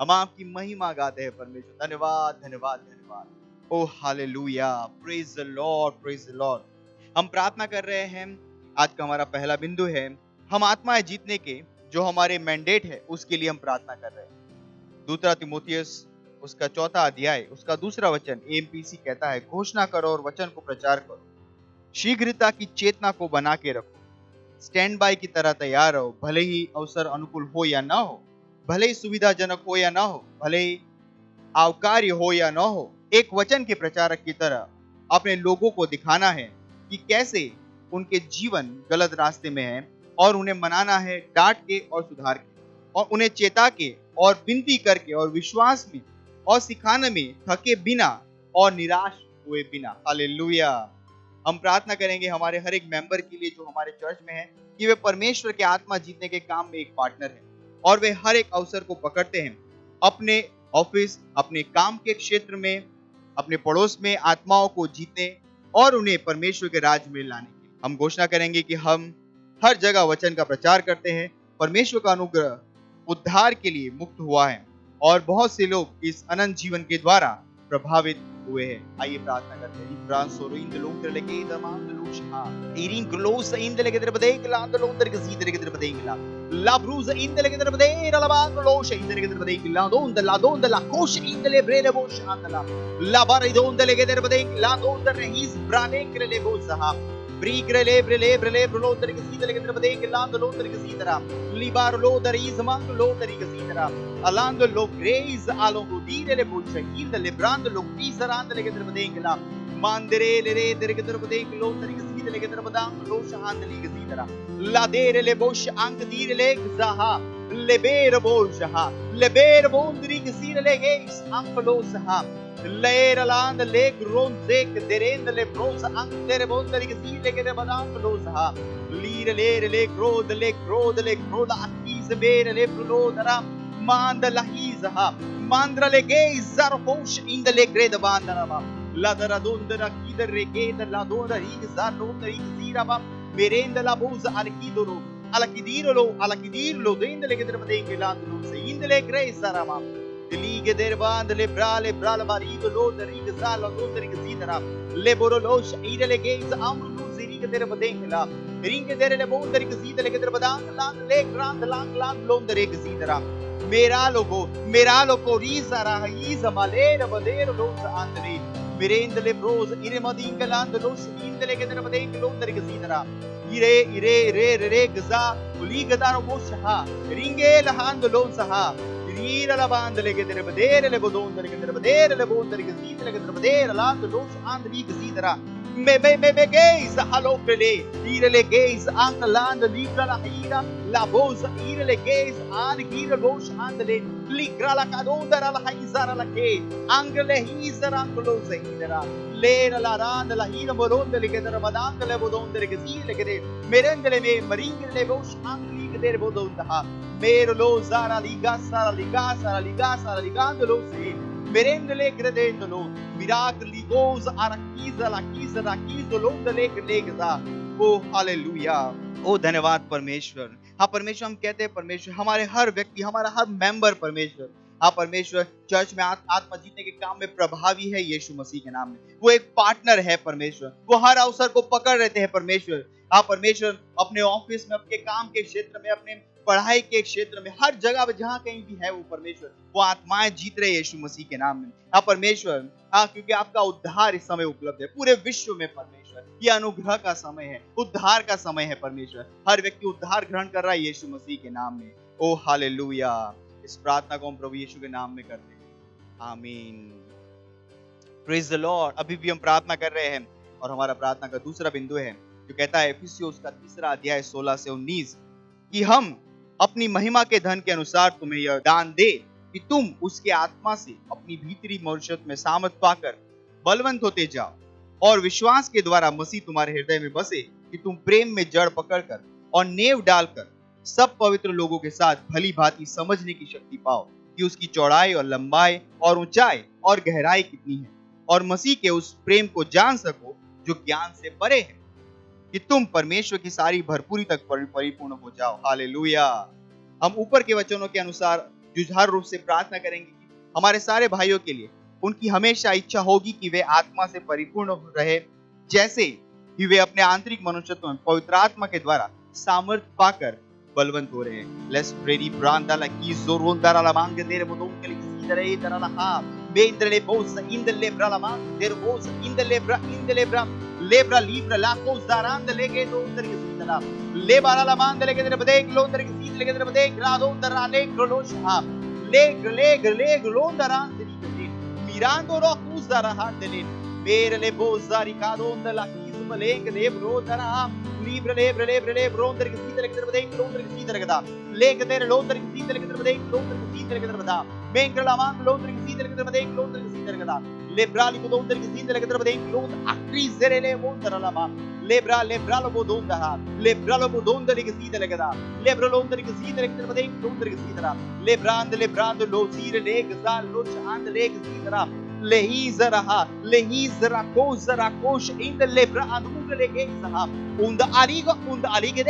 हम आपकी महिमा गाते हैं परमेश्वर। धन्यवाद धन्यवाद धन्यवाद। Oh hallelujah, praise the Lord, praise the Lord. हम प्रार्थना कर रहे हैं, आज का हमारा पहला बिंदु है, हम आत्माएं जीतने के जो हमारे मैंडेट है उसके लिए हम प्रार्थना कर रहे हैं। दूसरा तिमोथियस उसका 4 अध्याय उसका 2 वचन एमपीसी कहता है, घोषणा करो और वचन को प्रचार करो, शीघ्रता की चेतना को बना के रखो, स्टैंड बाय की तरह तैयार रहो, भले ही अवसर अनुकूल हो या ना हो, भले ही सुविधाजनक हो या ना हो, भले ही आवकार्य हो या ना हो, एक वचन के प्रचारक की तरह अपने लोगों को दिखाना है कि कैसे उनके जीवन गलत रास्ते में है और उन्हें मनाना है डांट के और सुधार के, और उन्हें चेता के और विनती करके और विश्वास में और सिखाने में थके बिना और निराश हुए बिना। हालेलुया। हम प्रार्थना करेंगे हमारे हर एक मेंबर के लिए जो हमारे चर्च में है कि वे परमेश्वर के आत्मा जीतने के काम में एक पार्टनर है और वे हर एक अवसर को पकड़ते हैं, अपने ऑफिस, अपने काम के क्षेत्र में, अपने पड़ोस में आत्माओं को जीतने और उन्हें परमेश्वर के राज्य में लाने के। हम घोषणा करेंगे कि हम हर जगह वचन का प्रचार करते हैं। परमेश्वर का अनुग्रह उद्धार के लिए मुक्त हुआ है और बहुत से लोग इस अनंत जीवन के द्वारा प्रभावित हुए हैं। आइए प्रार्थना करते हैं। Alando lo grace alongo dire le bucce in le brand lo pisarand le gedre badengla mandere le re dere gedre badeng lo tari gsi le gedre badang lo shahand le gsi dara la dere le bosh ank dire le gzaha le ber bolsha le ber bondri gsi le geis ank lo saha le land le gronze derend le bronze ank dere bondri gsi le gedre badang lo saha lire le grod le akis ber le pro dara Mandala hizaha, mandra legei zarhosh in the legreda bandaraba, ladara dondara kidar regeda la dondar hizar dondar hiziraba, merenda la buza alkidoro, alakidirlo, dende legedra badenge landlo, in the legrei zarama, the liga der band, le brale barido lo, the rigazala, dondar hizidara, leborolosh, ida legei amru ziriga der badengla, ringa der le bondar hizida legedra badang, le grand lang londar hizidara. मेरा लोगो Reeza राहीज़ मालेर बदेर lows आंदरे मेरेंदले Broz इरे मदींगलांद lows इंदले के दर बदेंग लोंदर के सीधरा इरे गज़ा उली गदारो मोशहा रिंगे लहांद लोज़हा रीर लबांदले के दर बदेर ले बोदोंदर के दर बदेर ले बोंदर के सीधले के दर बदेर लांद lows आंदरी के सीधरा me geis halopele irele geis ankaland libra la hira la voz irele geis an gira voz andele ligra la cadonda la haizara la ke angele hizara anglo zehidara le la rand la hira bolonde le gedara badang le bodonde le gezile gede merendele me maringele voz angli gede bodonda ha merlo zara ligandolo se merendele credendolo miracoli goes arakiza londele legza O hallelujah. Oh धन्यवाद परमेश्वर। हाँ परमेश्वर, हम कहते हैं परमेश्वर हमारे हर व्यक्ति, हमारा हर मेंबर परमेश्वर, हाँ परमेश्वर चर्च में आत्मा जीतने के काम में प्रभावी है यीशु मसीह के नाम में। वो एक पार्टनर है परमेश्वर, वो हर अवसर को पकड़ रहते हैं परमेश्वर। हाँ परमेश्वर अपने ऑफिस में, अपने काम के क्षेत्र में, अपने पढ़ाई के क्षेत्र में, हर जगह पे जहाँ कहीं भी है वो परमेश्वर वो आत्माएं जीत रहे यीशु मसीह के नाम में। हाँ परमेश्वर, हाँ क्योंकि आपका उद्धार इस समय उपलब्ध है पूरे विश्व में परमेश्वर। ये अनुग्रह का समय है, उद्धार का समय है परमेश्वर। हर व्यक्ति उद्धार ग्रहण कर रहा है यीशु मसीह के नाम में। ओ हालेलुया। इस प्रार्थना को हम प्रभु यीशु के नाम में करते हैं, आमीन। Praise the Lord. अभी भी हम प्रार्थना कर रहे हैं और हमारा प्रार्थना का दूसरा बिंदु है जो कहता है इफिसियों उसका 3 अध्याय 16 से 19 कि हम अपनी महिमा के धन के अनुसार तुम्हें यह दान दे कि तुम उसके आत्मा से अपनी भीतरी मनुष्यत में सामर्थ पाकर बलवंत होते जाओ और विश्वास के द्वारा मसीह तुम्हारे हृदय में बसे कि तुम प्रेम में जड़ पकड़कर और नेव डालकर सब पवित्र लोगों के साथ भली भांति समझने की शक्ति पाओ कि उसकी चौड़ाई और लंबाई और ऊंचाई और गहराई कितनी है, और मसीह के उस प्रेम को जान सको जो ज्ञान से परे है, कि तुम परमेश्वर की सारी भरपूरी तक परिपूर्ण हो जाओ। हालेलुया। हम ऊपर के वचनों के अनुसार जुझारू रूप से प्रार्थना करेंगे कि हमारे सारे भाइयों के लिए उनकी हमेशा इच्छा होगी कि वे आत्मा से परिपूर्ण रहे, जैसे कि वे अपने आंतरिक मनुष्यत्व में पवित्र आत्मा के द्वारा सामर्थ्य पाकर बलवंत हो रहे हैं। लेट्स प्रे ब्रांडाला की जोरों दराला मांग दे रे बोदों के लिए किसी तरह ये दराला हा बेंद्रले बोस इंदले ब्राला मांग दे रे बोस इंदले ब्रा लेब्रा लीब्रा लाकोस दारांद लेके दो उधर के सीधला ले बाला मांग लेके तेरे बदे लो उधर के सीध लेके तेरे बदे ग्रादो दराले ग्रोलोश हा ले ग्लो दरांद दी मीरांदो रो कुस दराहा दले मेरे ले बोस दारी कादो उधर की सुबलेंग दे ब्रो दरा लिब्रा उधर के सीध लेके तेरे बदे लो उधर के सीध लेके दा लेके तेरे लो उधर के सीध लेके तेरे बदे लो उधर के सीध लेके तेरे बदा मेंगला मांग लो उधर के सीध लेके तेरे बदे लो उधर के सीध लेके दा लेब्राली को उधर के सीध लेके तेरे बदे लो अक्री जरेले वो दराला मा लेब्रा लो बोदों दहा लेब्रा लो बोदों दरे के सीध लेके दा लेब्रा लो उधर के सीध लेके तेरे बदे लो उधर के सीध दा लेब्रांद लो जीर ले गजा लो चांद ले के सीध दा lehi zara kosh in the lebra andunga lege saha unda aliga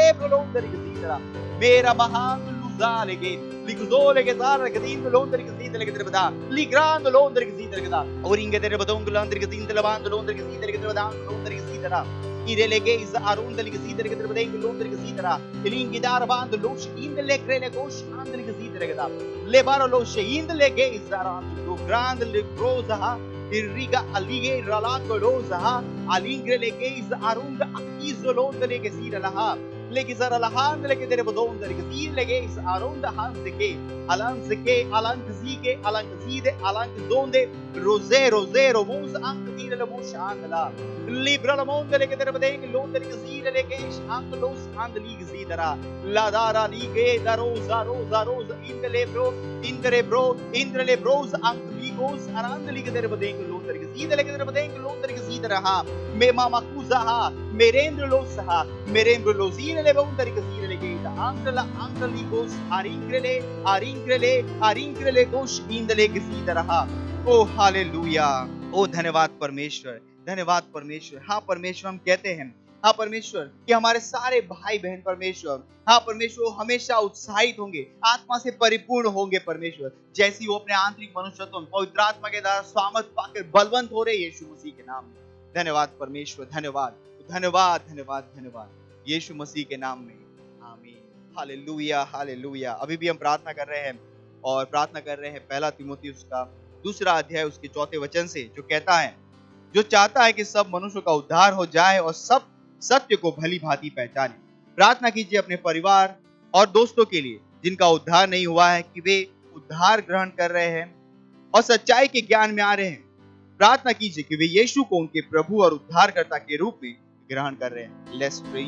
de prolonda rigidra mera mahan luzale ge ligzole ge zara ge din londra ge zid lege trebada ligrand londra ge zid lege da oringa de badong londra ge din laband londra ge zid lege trebada londra ge zidra irelege is arunda lege zid lege trebada londra ge zidra elingi dar band losh in the legrele gosh andra ge zid lege da lebaro losh in the lege is arand grand le grozaha irriga alige ralato rozaha alingre lege is arunda akizolonda lege zid laha lege zara lahan lege dere bodonda lege zid lege is arunda hanzeke alankzide alankzonde rose vuz ankdire le bush andla libra le monde lege dere bodeng londa lege zid lege is anklos andlige zidara la dara lige daroza indre bros ankligos arandlige dere bodeng londa lege zid lege dere bodeng londa lege zidara ha me mama kuzaha merendro losine le bonda lege zid lege da ankaligos aringrele gosh indle lege zidara ha O hallelujah oh धन्यवाद परमेश्वर। हाँ परमेश्वर हम कहते हैं हाँ परमेश्वर कि हमारे सारे भाई बहन परमेश्वर हाँ परमेश्वर हमेशा उत्साहित होंगे आत्मा से परिपूर्ण होंगे परमेश्वर जैसी वो अपने आंतरिक मनुष्यत्व में पवित्र आत्मा के द्वारा सामर्थ पाकर बलवंत हो रहे यीशु मसीह के नाम में। धन्यवाद परमेश्वर धन्यवाद यीशु मसीह के नाम में आमीन। हालेलुया। अभी भी हम प्रार्थना कर रहे हैं पहला तीमुथियुस का 2 अध्याय उसके 4 वचन से जो कहता है जो चाहता है कि सब मनुष्यों का उद्धार हो जाए और सब सत्य को भली भांति पहचाने। प्रार्थना कीजिए अपने परिवार और दोस्तों के लिए जिनका उद्धार नहीं हुआ है कि वे उद्धार ग्रहण कर रहे हैं और सच्चाई के ज्ञान में आ रहे हैं। प्रार्थना कीजिए कि वे यीशु को उनके प्रभु और उद्धारकर्ता के रूप में ग्रहण कर रहे हैं। Let's pray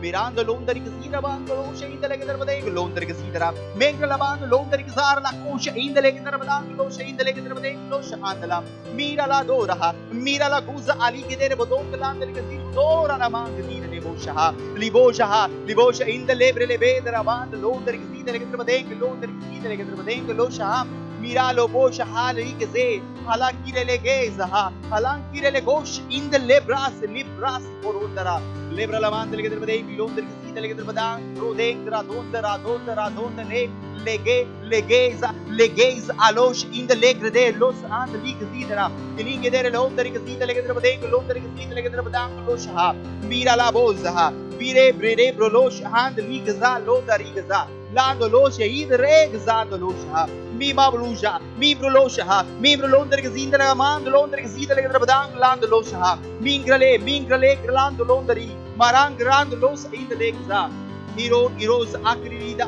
Mirando l'onda di casina bando lo scende le che darbade l'onda di casina mentre la bando l'onda di casara la coscia in le che darbade lo scende le che darbade lo shandala mira la dora mira la cusa ali che dere bodon l'anda di casina dora la manga di ne libosha in le lebre le vedra bando l'onda di casina le che darbade l'onda di casina le che darbade lo sha mira lo bosha hali che ze halanki le geza halanki le gosh in the libras porondara lebra la manda le che darbade Londra che si delle che badang rodendra donda legeza alosh in the legre de los and li che sidera linge dere Londra che si delle che badang Londra che si delle che badang los ha mira la boza vire brede brolosh and li che za Londra riga lando los id regza los ha mi babluja mi brolosh ha mi Londra che si delle mand Londra che si delle che badang lando los ha mingrale lando Londra Marang grand los in the legs heroes akrida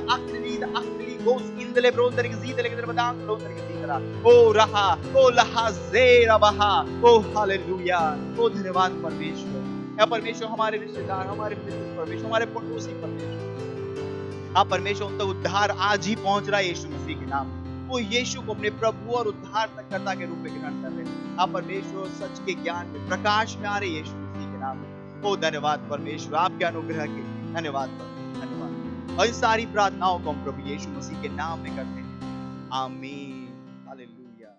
goes in the lebron der gezid le der badang lo der gezidra o raha o laha zera baha o hallelujah oh धन्यवाद परमेश्वर। या परमेश्वर हमारे रिश्तेदार हमारे मित्र परमेश्वर हमारे पड़ोसी परमेश्वर हाँ परमेश्वर उन तक उद्धार आज ही पहुंच रहा है यीशु मसीह के नाम वो यीशु को अपने प्रभु और उद्धारकर्ता के रूप में ग्रहण कर रहे हैं। हाँ परमेश्वर सच के ज्ञान में प्रकाश में आ रहे यीशु मसीह के नाम में। ओ धन्यवाद परमेश्वर आपके अनुग्रह के धन्यवाद और इन सारी प्रार्थनाओं को हम प्रभु यीशु मसीह के नाम में करते हैं आमीन हालेलुया।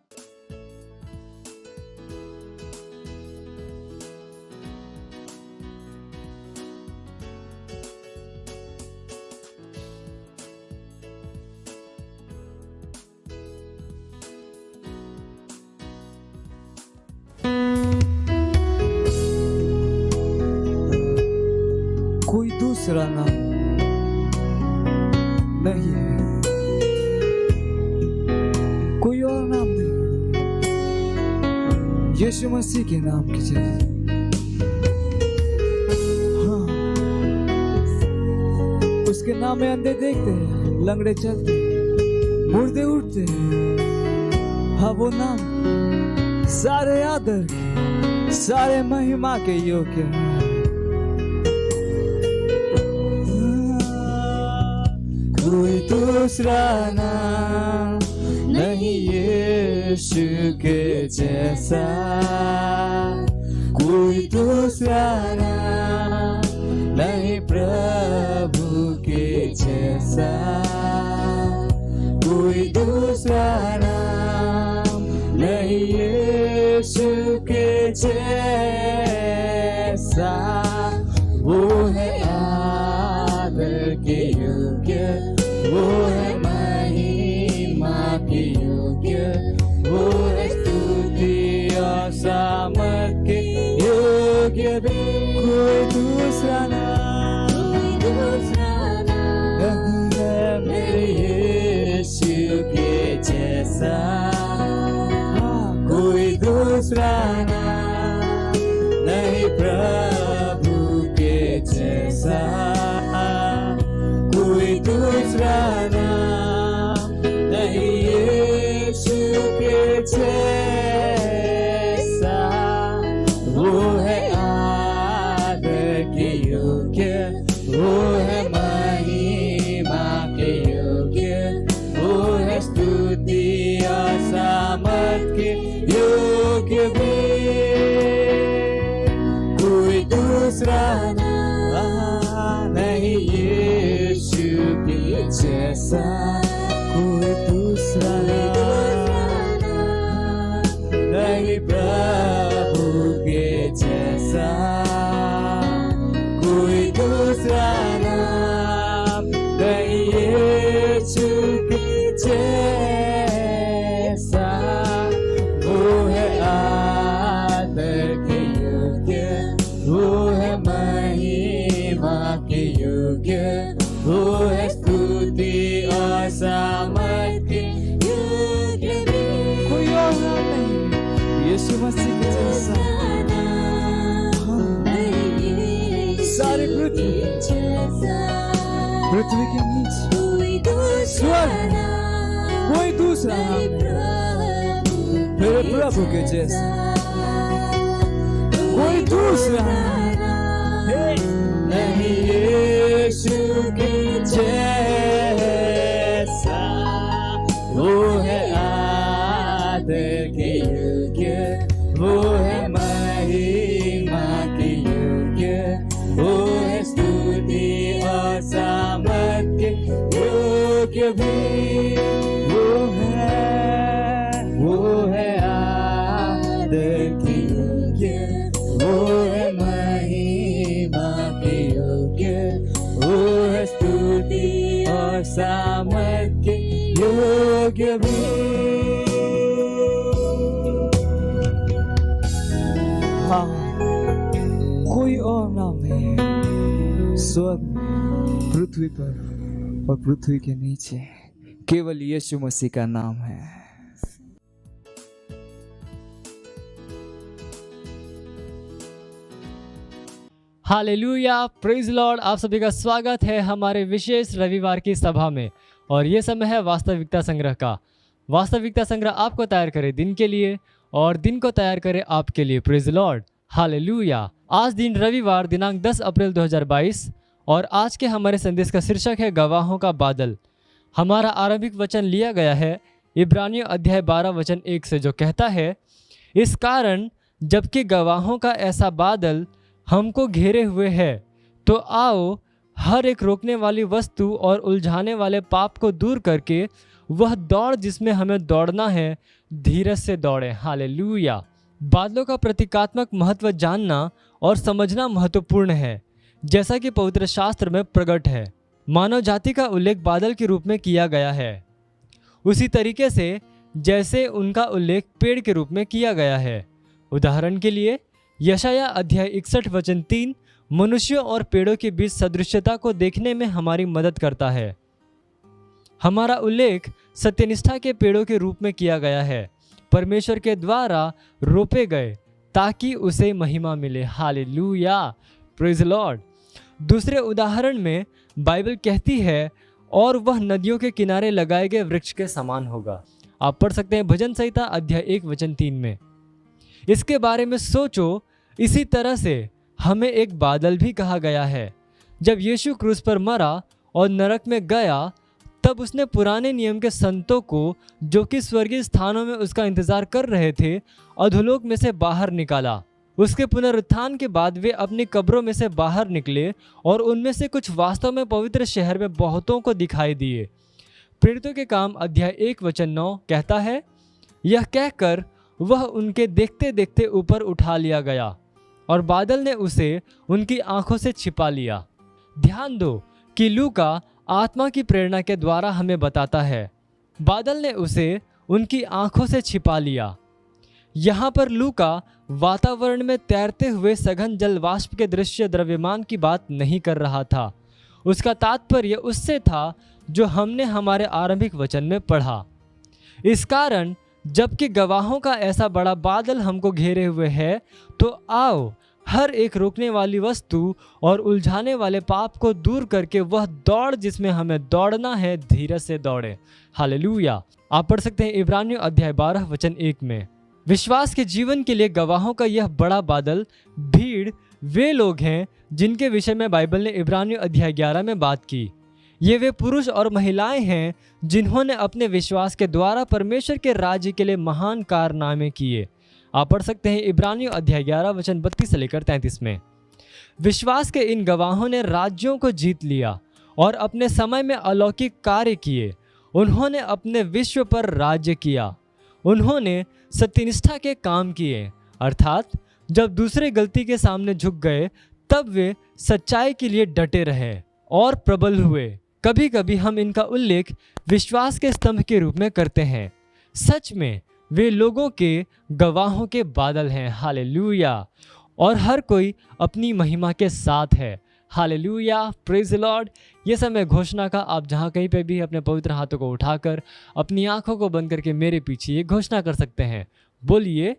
कोई दूसरा नाम नहीं है, कोई और नाम नहीं, यीशु मसीह के नाम की जैसे। हाँ, उसके नाम में अंधे देखते हैं, लंगड़े चलते हैं, मुर्दे उठते हैं। हाँ, वो नाम सारे आदर, सारे महिमा के योग्य है। कोई दूसरा नाम नहीं यीशु के जैसा, कोई दूसरा नाम नहीं प्रभु के जैसा, कोई दूसरा नाम नहीं यीशु के जैसा। वो है आदर के योग्य, वो है महिमा के योग्य, वो है स्तुति और सामर्थ के योग्य भी। कोई दूसरा नाम नहीं है मेरे यीशु के जैसा, कोई दूसरा नाम नहीं प्रभु के जैसा, कोई दूसरा नाम नहीं यीशु के जैसा। वो है आदर के योग्य, वो है महिमा के योग्य, वो है स्तुति और सामर्थ के योग्य भी। कोई दूसरा नाम नहीं यीशु के जैसा, कोई दूसरा नाम नहीं प्रभु के जैसा, कोई दूसरा नाम नहीं यीशु के जैसा। वो है आदर के योग्य, वो है महिमा के योग्य, वो है स्तुति और सामर्थ के योग्य भी। कोई और नाम नहीं यीशु मसीह के जैसा। सारी पृथ्वी के नीचे स्वर्ग, कोई दूसरा नाम मेरे प्रभु के जैसा, कोई दूसरा नहीं यीशु के जैसा। वो है आदर के योग्य, वो है महिमा के योग्य, वो है स्तुति और सामर्थ के योग्य भी। वो है आदर के योग्य, वो है महिमा के योग्य, वो है स्तुति और सामर्थ के योग्य भी। हाँ, कोई और नाम नहीं है स्वर्ग में, पृथ्वी पर और पृथ्वी के नीचे, केवल यीशु मसीह का नाम है। Hallelujah, praise Lord. आप सभी का स्वागत है हमारे विशेष रविवार की सभा में। और ये समय है वास्तविकता संग्रह का। वास्तविकता संग्रह आपको तैयार करे दिन के लिए और दिन को तैयार करे आपके लिए। Praise Lord, hallelujah. आज दिन रविवार दिनांक 10 अप्रैल 2022 और आज के हमारे संदेश का शीर्षक है गवाहों का बादल। हमारा आरंभिक वचन लिया गया है इब्रानियों अध्याय 12 वचन 1 से, जो कहता है, इस कारण जबकि गवाहों का ऐसा बादल हमको घेरे हुए है, तो आओ हर एक रोकने वाली वस्तु और उलझाने वाले पाप को दूर करके वह दौड़ जिसमें हमें दौड़ना है, धीरज से दौड़े। हालेलुया। बादलों का प्रतीकात्मक महत्व जानना और समझना महत्वपूर्ण है, जैसा कि पवित्र शास्त्र में प्रकट है। मानव जाति का उल्लेख बादल के रूप में किया गया है, उसी तरीके से जैसे उनका उल्लेख पेड़ के रूप में किया गया है। उदाहरण के लिए यशाया अध्याय 61 वचन 3, मनुष्यों और पेड़ों के बीच सदृश्यता को देखने में हमारी मदद करता है। हमारा उल्लेख सत्यनिष्ठा के पेड़ों के रूप में किया गया है, परमेश्वर के द्वारा रोपे गए ताकि उसे महिमा मिले। Hallelujah, praise Lord. दूसरे उदाहरण में बाइबल कहती है और वह नदियों के किनारे लगाए गए वृक्ष के समान होगा। आप पढ़ सकते हैं भजन संहिता अध्याय 1 वचन 3 में। इसके बारे में सोचो। इसी तरह से हमें एक बादल भी कहा गया है। जब यीशु क्रूस पर मरा और नरक में गया, तब उसने पुराने नियम के संतों को, जो कि स्वर्गीय स्थानों में उसका इंतजार कर रहे थे, अधोलोक में से बाहर निकाला। उसके पुनरुत्थान के बाद वे अपनी कब्रों में से बाहर निकले और उनमें से कुछ वास्तव में पवित्र शहर में बहुतों को दिखाई दिए। प्रेरितों के काम अध्याय 1 वचन 9 कहता है, यह कहकर वह उनके देखते देखते ऊपर उठा लिया गया और बादल ने उसे उनकी आंखों से छिपा लिया। ध्यान दो कि लूका आत्मा की प्रेरणा के द्वारा हमें बताता है, बादल ने उसे उनकी आंखों से छिपा लिया। यहाँ पर लूका वातावरण में तैरते हुए सघन जल वाष्प के दृश्य द्रव्यमान की बात नहीं कर रहा था। उसका तात्पर्य उससे था जो हमने हमारे आरंभिक वचन में पढ़ा। इस कारण जबकि गवाहों का ऐसा बड़ा बादल हमको घेरे हुए है, तो आओ हर एक रोकने वाली वस्तु और उलझाने वाले पाप को दूर करके वह दौड़ जिसमें हमें दौड़ना है, धीरज से दौड़े। हालेलुया। आप पढ़ सकते हैं इब्रानियों अध्याय 12 वचन 1 में। विश्वास के जीवन के लिए गवाहों का यह बड़ा बादल भीड़ वे लोग हैं जिनके विषय में बाइबल ने इब्रानियों अध्याय 11 में बात की। ये वे पुरुष और महिलाएं हैं जिन्होंने अपने विश्वास के द्वारा परमेश्वर के राज्य के लिए महान कारनामे किए। आप पढ़ सकते हैं इब्रानियों अध्याय 11 वचन 32 से लेकर 33 में। विश्वास के इन गवाहों ने राज्यों को जीत लिया और अपने समय में अलौकिक कार्य किए। उन्होंने अपने विश्व पर राज्य किया। उन्होंने सत्यनिष्ठा के काम किए, अर्थात जब दूसरे गलती के सामने झुक गए तब वे सच्चाई के लिए डटे रहे और प्रबल हुए। कभी कभी हम इनका उल्लेख विश्वास के स्तंभ के रूप में करते हैं। सच में वे लोगों के गवाहों के बादल हैं। हालेलुया। और हर कोई अपनी महिमा के साथ है। Hallelujah, praise the Lord. ये समय घोषणा का आप जहाँ कहीं पे भी अपने पवित्र हाथों को उठाकर अपनी आंखों को बंद करके मेरे पीछे ये घोषणा कर सकते हैं। बोलिए,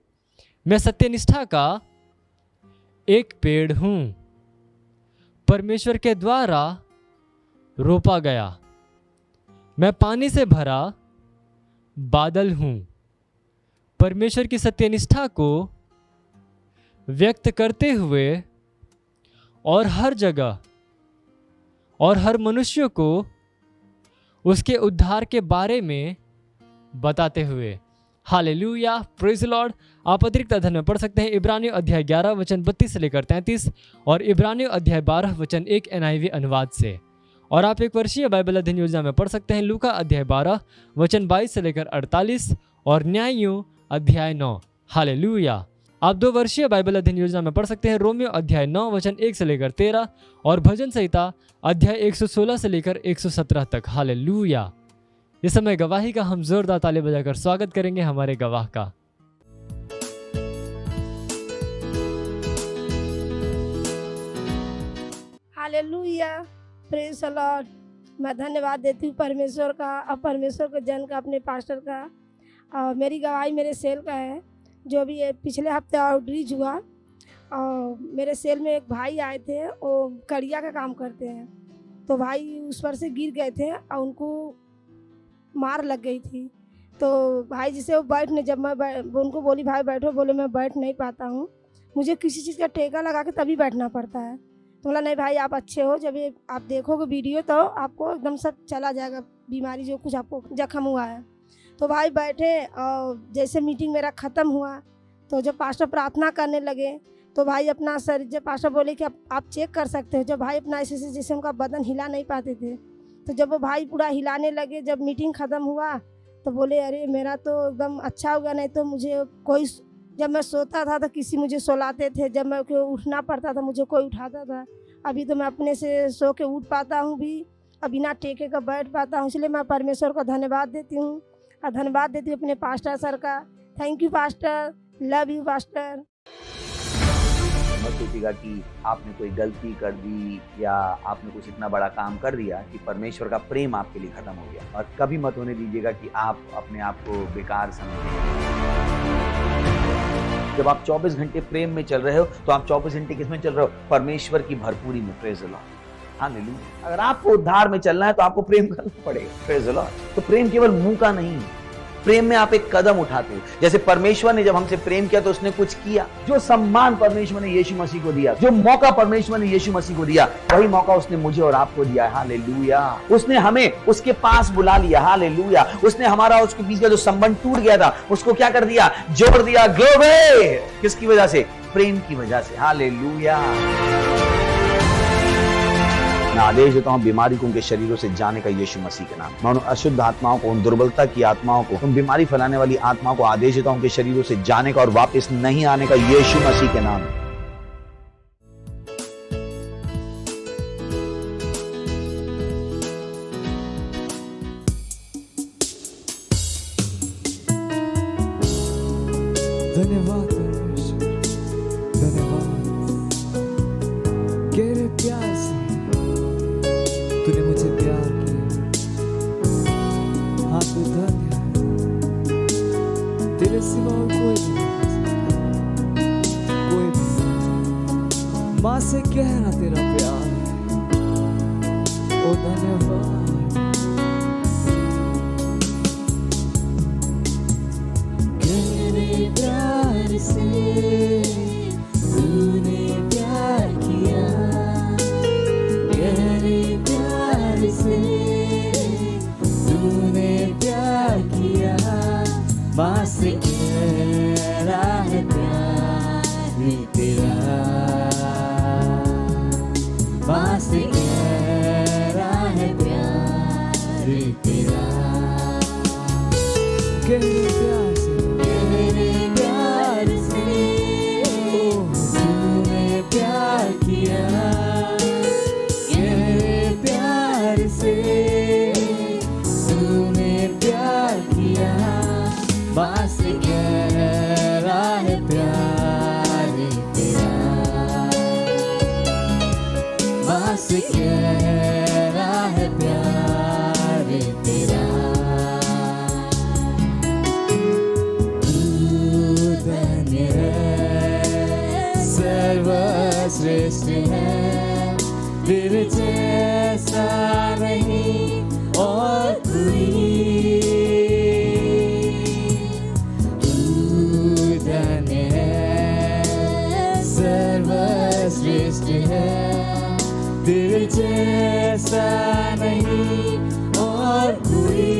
मैं सत्यनिष्ठा का एक पेड़ हूँ, परमेश्वर के द्वारा रोपा गया। मैं पानी से भरा बादल हूँ, परमेश्वर की सत्यनिष्ठा को व्यक्त करते हुए और हर जगह और हर मनुष्य को उसके उद्धार के बारे में बताते हुए। Hallelujah, praise the Lord. आप अतिरिक्त अध्ययन में पढ़ सकते हैं इब्रानियों अध्याय 11 वचन 32 से लेकर 33 और इब्रानियों अध्याय 12 वचन 1 NIV अनुवाद से। और आप एक वर्षीय बाइबल अध्ययन योजना में पढ़ सकते हैं लूका अध्याय 12 वचन 22 से लेकर 48 और न्यायों अध्याय 9। हालेलुया। आप 2 वर्षीय बाइबल अध्ययन योजना में पढ़ सकते हैं रोमियो अध्याय 9 वचन 1 से लेकर 13 और भजन संहिता अध्याय 116 से लेकर 117 तक। हालेलुया। इस समय गवाही का हम जोरदार ताली बजाकर स्वागत करेंगे हमारे गवाह का। Hallelujah, praise the Lord. मैं धन्यवाद देती हूँ परमेश्वर का और परमेश्वर के जन का, अपने पास्टर का। और मेरी गवाही मेरे सेल का है। जो भी ये पिछले हफ्ते आउटरीच हुआ और मेरे सेल में एक भाई आए थे, वो कड़िया का काम करते हैं। तो भाई उस पर से गिर गए थे और उनको मार लग गई थी। तो भाई जिसे वो बैठने, जब मैं उनको बोली भाई बैठो, बोले मैं बैठ नहीं पाता हूँ, मुझे किसी चीज़ का ठेका लगा के तभी बैठना पड़ता है। तो बोला नहीं भाई आप अच्छे हो, जब ये आप देखोगे वीडियो तो आपको एकदम सब चला जाएगा, बीमारी जो कुछ आपको जख्म हुआ है। तो भाई बैठे और जैसे मीटिंग मेरा ख़त्म हुआ तो जब पास्टर प्रार्थना करने लगे तो भाई अपना सर, जब पास्टर बोले कि आप चेक कर सकते हो, जब भाई अपना ऐसे जैसे उनका बदन हिला नहीं पाते थे, तो जब वो भाई पूरा हिलाने लगे, जब मीटिंग ख़त्म हुआ तो बोले अरे मेरा तो एकदम अच्छा हो गया, नहीं तो मुझे कोई, जब मैं सोता था तो किसी मुझे सोलाते थे, जब मैं उठना पड़ता था मुझे कोई उठाता था। अभी तो मैं अपने से सो के उठ पाता हूँ भी और बिना टेके का बैठ पाता हूँ। इसलिए मैं परमेश्वर को धन्यवाद देती हूँ और धन्यवाद देती हूँ अपने पास्टर सर का। Thank you pastor, love you pastor. मत सोचिएगा कि आपने कोई गलती कर दी या आपने कुछ इतना बड़ा काम कर दिया कि परमेश्वर का प्रेम आपके लिए खत्म हो गया। और कभी मत होने दीजिएगा कि आप अपने आप को बेकार समझें। जब आप 24 घंटे प्रेम में चल रहे हो तो आप 24 घंटे किसमें चल रहे हो? परमेश्वर की भरपूरी में। Praise the Lord, hallelujah. अगर आपको उद्धार में चलना है तो आपको प्रेम करना पड़ेगा। Praise the Lord. तो प्रेम केवल मुंह का नहीं है, प्रेम में आप एक कदम उठाते हो। जैसे परमेश्वर ने जब हमसे प्रेम किया तो उसने कुछ किया। जो सम्मान परमेश्वर ने यीशु मसीह को दिया, जो मौका परमेश्वर ने यीशु मसीह को दिया, वही मौका उसने मुझे और आपको दिया। हालेलुया। उसने हमें उसके पास बुला लिया। हालेलुया। उसने हमारा उसके बीच का जो संबंध टूट गया था उसको क्या कर दिया? जोड़ दिया। ग्लोरी। किसकी वजह से? प्रेम की वजह से। हालेलुया। मैं आदेश देता हूं बीमारी को उनके शरीरों से जाने का यीशु मसीह के नाम। मैं उन अशुद्ध आत्माओं को, उन दुर्बलता की आत्माओं को, उन बीमारी फैलाने वाली आत्माओं को आदेश देता हूं उनके शरीरों से जाने का और वापस नहीं आने का यीशु मसीह के नाम। धन्यवाद परमेश्वर, धन्यवाद। गहरे प्यार से तूने मुझे प्यार किया। हाँ, तू धन्य है। तेरे सिवा और कोई नहीं, कोई नहीं। माँ से गहरा तेरा प्यार है। ओ धन्यवाद। गहरे प्यार से तूने प्यार किया। गहरे प्यार से तूने प्यार किया। माँ से गहरा है प्यार तेरा। माँ से गहरा है प्यार तेरा। गहरे प्यार से, गहरे प्यार से तूने प्यार किया। तूने प्यार किया। माँ से गहरा है प्यार तेरा। माँ से गहरा है प्यार तेरा। तू धन्य है, सर्वश्रेष्ठ है, तेरे जैसा नहीं और कोई। तू धन्य है, सर्वश्रेष्ठ है, तेरे जैसा नहीं और कोई।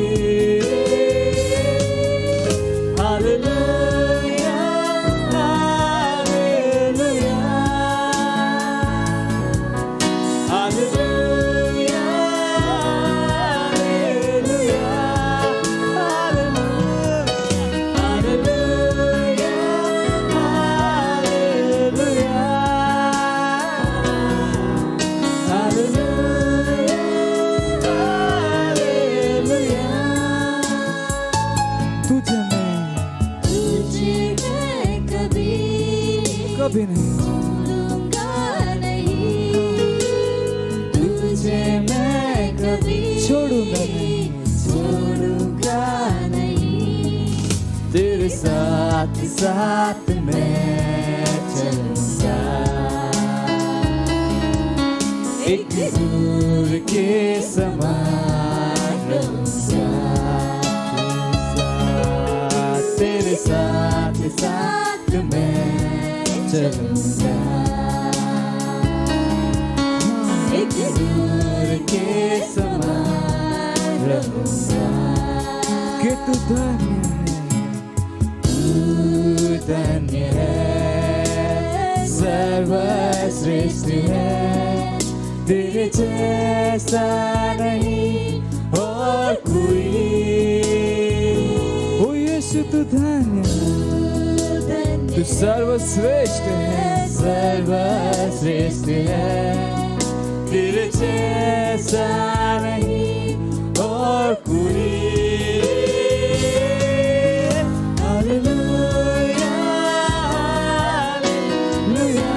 हालेलुया, हालेलुया, हालेलुया, कभी नहीं छोड़ूंगा, नहीं तुझे मैं कभी छोड़ूंगा नहीं, छोड़ूंगा नहीं। तेरे साथ साथ मैं चलूंगा, एक दूर के समान रहूंगा। तेरे साथ साथ मैं चलूंगा, एक दूर के समान रहूंगा। कि तू धन्य है, सर्वश्रेष्ठ है, तेरे जैसा नहीं और कोई। ओ यीशु तू धन्य है, तू सर्वश्रेष्ठ है, सर्वश्रेष्ठ है, तेरे जैसा नहीं और कोई। हालेलुया, हालेलुया,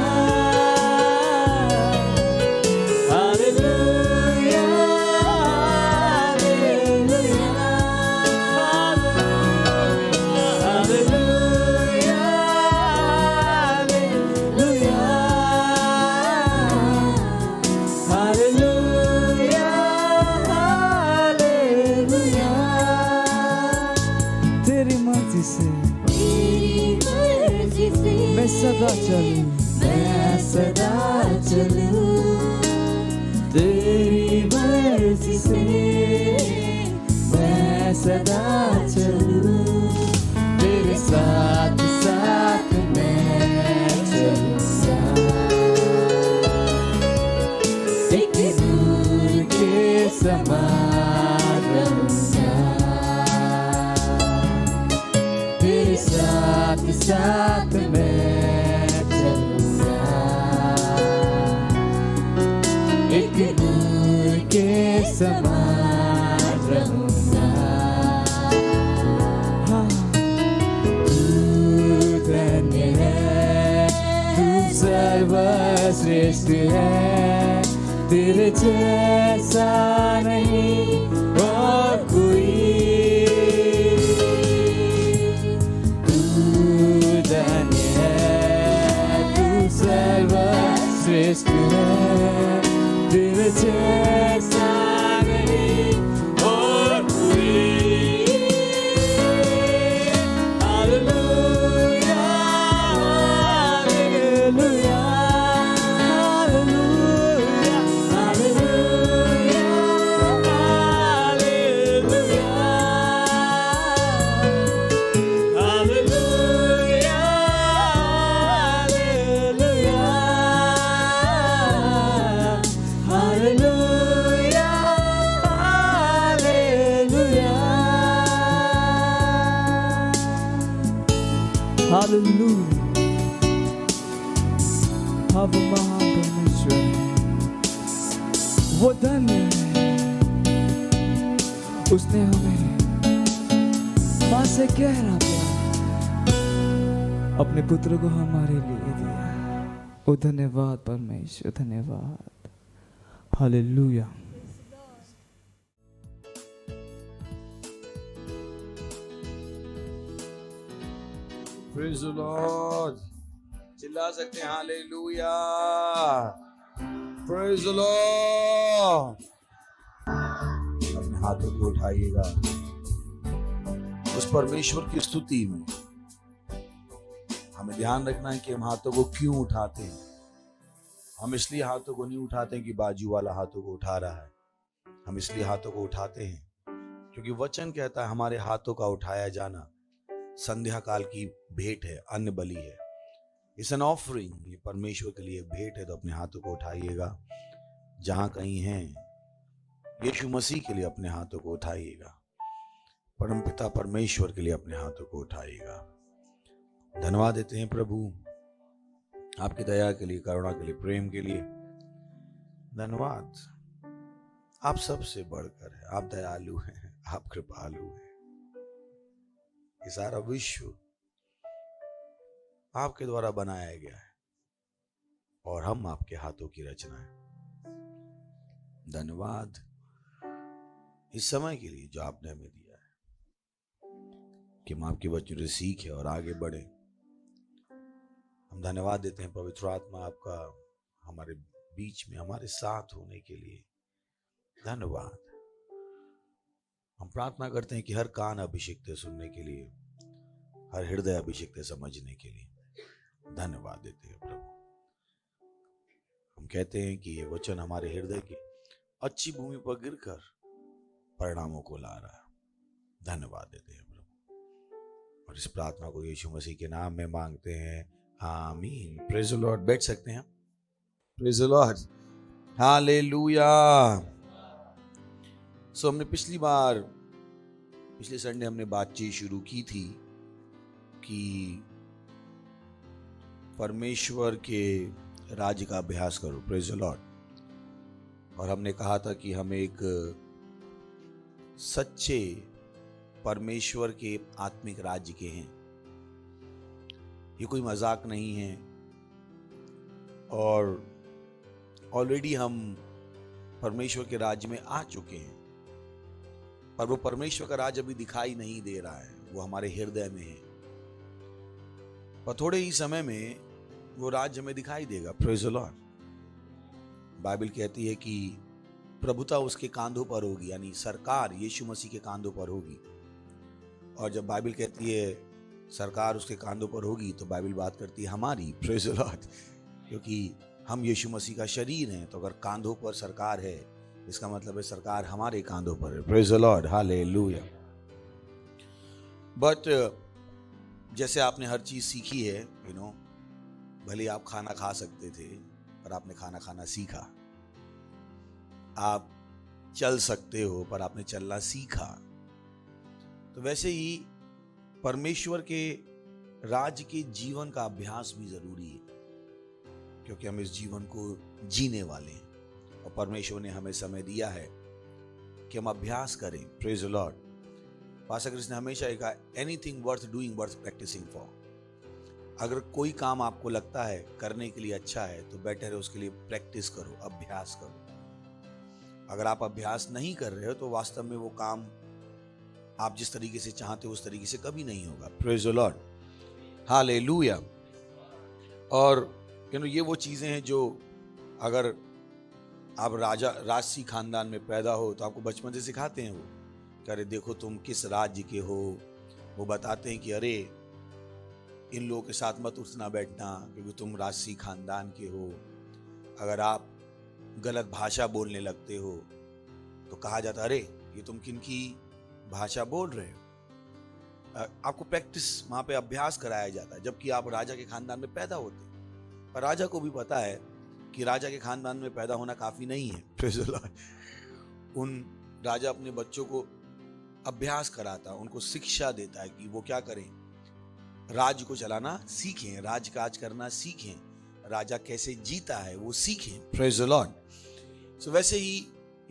हालेलुया हालेलुया तेरी मर्जी से मैं सदा चलूं तेरी मर्जी से मैं सदा चलूं तेरे साथ साथ मैं चलूंगा एक नूर के समान रहूंगा तेरे साथ साथ मैं चलूंगा एक नूर के समान रहूंगा हाँ तू धन्य है तू सर्वश्रेष्ठ है तेरे जैसा नहीं और कोई तू धन्य है तू सर्वश्रेष्ठ है तेरे जैसा नहीं और कोई hallelujah hallelujah hallelujah hallelujah hallelujah hallelujah hallelujah hallelujah अब महान परमेश्वर वो धन्य है उसने हमें माँ से गहरा प्यार अपने पुत्र को हमारे लिए दिया ओ धन्यवाद परमेश्वर धन्यवाद हालेलुया Praise the Lord. चिल्ला सकते हैं हालेलुया. Praise the Lord. अपने हाथों को उठाइएगा उस परमेश्वर की स्तुति में. हमें ध्यान रखना है कि हम हाथों को क्यों उठाते हैं. हम इसलिए हाथों को नहीं उठाते हैं कि बाजू वाला हाथों को उठा रहा है. हम इसलिए हाथों को उठाते हैं क्योंकि वचन कहता है हमारे हाथों का उठाया जाना संध्या काल की भेंट है, अन्न बलि है. It's an offering. ये परमेश्वर के लिए भेंट है. तो अपने हाथों को उठाइएगा जहां कहीं हैं. यीशु मसीह के लिए अपने हाथों को उठाइएगा. परमपिता परमेश्वर के लिए अपने हाथों को उठाइएगा. धन्यवाद देते हैं प्रभु आपकी दया के लिए, करुणा के लिए, प्रेम के लिए. धन्यवाद. आप सबसे बढ़कर है. आप दयालु हैं, आप कृपालु हैं. ये सारा विश्व आपके द्वारा बनाया गया है और हम आपके हाथों की रचना है. धन्यवाद इस समय के लिए जो आपने हमें दिया है कि हम आपके वचन से सीखें और आगे बढ़े. हम धन्यवाद देते हैं पवित्र आत्मा आपका हमारे बीच में हमारे साथ होने के लिए. धन्यवाद. हम प्रार्थना करते हैं कि हर कान अभिषिक्त है सुनने के लिए, हर हृदय अभिषिक्त है समझने के लिए. धन्यवाद देते हैं प्रभु. हम कहते हैं कि ये वचन हमारे हृदय की अच्छी भूमि पर गिरकर परिणामों को ला रहा है. धन्यवाद देते हैं प्रभु. और इस प्रार्थना को यीशु मसीह के नाम में मांगते हैं. आमीन. Praise the Lord. बैठ सकते हैं. Praise the Lord. हालेलुया. सो हमने पिछले संडे हमने बातचीत शुरू की थी कि परमेश्वर के राज्य का अभ्यास करो. Praise the Lord. और हमने कहा था कि हम एक सच्चे परमेश्वर के आत्मिक राज्य के हैं. ये कोई मजाक नहीं है. और ऑलरेडी हम परमेश्वर के राज्य में आ चुके हैं, पर वो परमेश्वर का राज अभी दिखाई नहीं दे रहा है. वो हमारे हृदय में है, पर थोड़े ही समय में वो राज हमें दिखाई देगा. Praise the Lord. बाइबल कहती है कि प्रभुता उसके कांधों पर होगी, यानी सरकार यीशु मसीह के कांधों पर होगी। और जब बाइबल कहती है सरकार उसके कांधों पर होगी, तो बाइबल बात करती है हमारी, प्रेज़ द लॉर्ड, क्योंकि हम यीशु मसीह का शरीर हैं। तो अगर कांधों पर सरकार है, इसका मतलब है सरकार हमारे कांधों पर है, praise the Lord, hallelujah. But जैसे आपने हर चीज सीखी है, भले आप खाना खा सकते थे, पर आपने खाना खाना सीखा। आप चल सकते हो, पर आपने चलना सीखा। तो वैसे ही परमेश्वर के राज्य के जीवन का अभ्यास भी जरूरी है, क्योंकि हम इस जीवन को जीने वाले हैं और परमेश्वर ने हमें समय दिया है कि हम अभ्यास करें, praise the lord. Pastor Chris ने हमेशा कहा, anything worth doing worth practising for. अगर कोई काम आपको लगता है करने के लिए अच्छा है, तो बेटर है उसके लिए प्रैक्टिस करो, अभ्यास करो। अगर आप अभ्यास नहीं कर रहे हो, तो वास्तव में वो काम आप जिस तरीके से चाहते हो उस तरीके से कभी नहीं होगा, प्रेज द लॉर्ड, हालेलुया। और ये वो चीजें हैं जो अगर आप राजसी खानदान में पैदा हो, तो आपको बचपन से सिखाते हैं वो, कि अरे देखो तुम किस राज्य के हो। वो बताते हैं कि अरे इन लोगों के साथ मत उठना बैठना, क्योंकि तुम राजसी खानदान के हो। अगर आप गलत भाषा बोलने लगते हो, तो कहा जाता अरे ये तुम किनकी भाषा बोल रहे हो। आपको प्रैक्टिस, वहां पे अभ्यास कराया जाता है, जबकि आप राजा के खानदान में पैदा होते हैं। पर राजा को भी पता है कि राजा के खानदान में पैदा होना काफी नहीं है, प्रेज़ द लॉर्ड। उन राजा अपने बच्चों को अभ्यास कराता, उनको शिक्षा देता है कि वो क्या करें, राज्य को चलाना सीखें, राजकाज करना सीखें, राजा कैसे जीता है वो सीखें, प्रेज़ द लॉर्ड। सो वैसे ही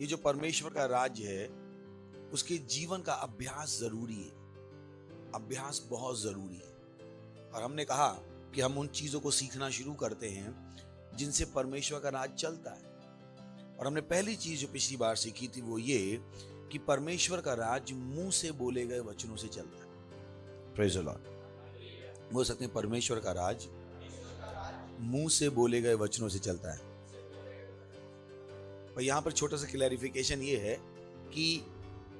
ये जो परमेश्वर का राज्य है, उसके जीवन का अभ्यास जरूरी है, अभ्यास बहुत जरूरी है। और हमने कहा कि हम उन चीजों को सीखना शुरू करते हैं जिनसे परमेश्वर का राज चलता है। और हमने पहली चीज जो पिछली बार सीखी थी वो ये कि परमेश्वर का राज मुंह से बोले गए वचनों से चलता है, प्रेज़ द लॉर्ड। बोल सकते हैं परमेश्वर का राज मुंह से बोले गए वचनों से चलता है। पर यहां पर छोटा सा क्लैरिफिकेशन ये है कि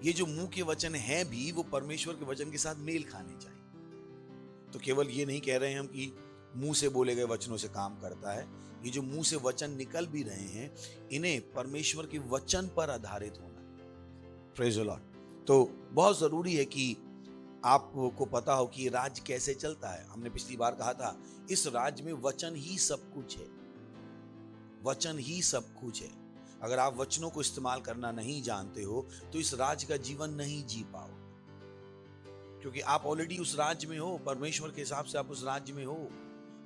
ये जो मुंह के वचन हैं भी, वो परमेश्वर के वचन के साथ मेल खाने चाहिए। तो केवल ये नहीं कह रहे हैं हम कि मुंह से बोले गए वचनों से काम करता है। ये जो मुंह से वचन निकल भी रहे हैं, इन्हें परमेश्वर के वचन पर आधारित होना, प्रेज़ द लॉर्ड। तो बहुत जरूरी है कि आपको पता हो कि राज्य कैसे चलता है। हमने पिछली बार कहा था, इस राज्य में वचन ही सब कुछ है, वचन ही सब कुछ है। अगर आप वचनों को इस्तेमाल करना नहीं जानते हो, तो इस राज्य का जीवन नहीं जी पाओ, क्योंकि आप ऑलरेडी उस राज्य में हो, परमेश्वर के हिसाब से आप उस राज्य में हो।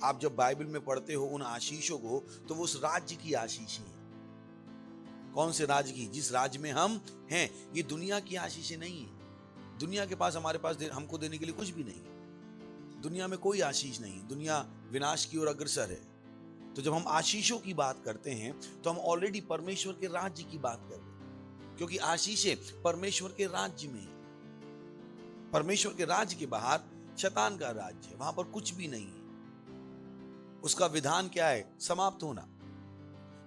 आप जब बाइबल में पढ़ते हो उन आशीषों को, तो वो उस राज्य की आशीषें हैं। कौन से राज्य की? जिस राज्य में हम हैं। ये दुनिया की आशीषें नहीं है। दुनिया के पास हमारे पास हमको देने के लिए कुछ भी नहीं। दुनिया में कोई आशीष नहीं। दुनिया विनाश की ओर अग्रसर है। तो जब हम आशीषों की बात करते हैं, तो हम ऑलरेडी परमेश्वर के राज्य की बात कर रहे हैं, क्योंकि आशीषें परमेश्वर के राज्य में है। परमेश्वर के राज्य के बाहर शैतान का राज्य है, वहां पर कुछ भी नहीं है। उसका विधान क्या है? समाप्त होना।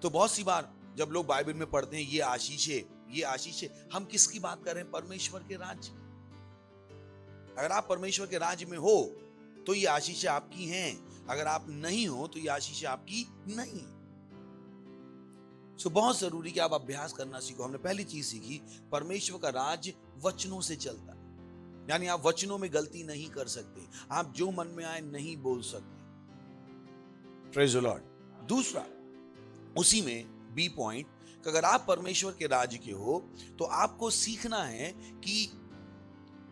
तो बहुत सी बार जब लोग बाइबल में पढ़ते हैं ये आशीषें, हम किसकी बात कर रहे हैं? परमेश्वर के राज्य। अगर आप परमेश्वर के राज्य में हो, तो ये आशीषें आपकी हैं। अगर आप नहीं हो, तो ये आशीषें आपकी नहीं। सो बहुत जरूरी कि आप अभ्यास करना सीखो। हमने पहली चीज सीखी, परमेश्वर का राज्य वचनों से चलता है, यानी आप वचनों में गलती नहीं कर सकते। आप जो मन में आए नहीं बोल सकते, प्रेज़ द लॉर्ड। दूसरा, उसी में बी पॉइंट, कि अगर आप परमेश्वर के राज्य के हो, तो आपको सीखना है कि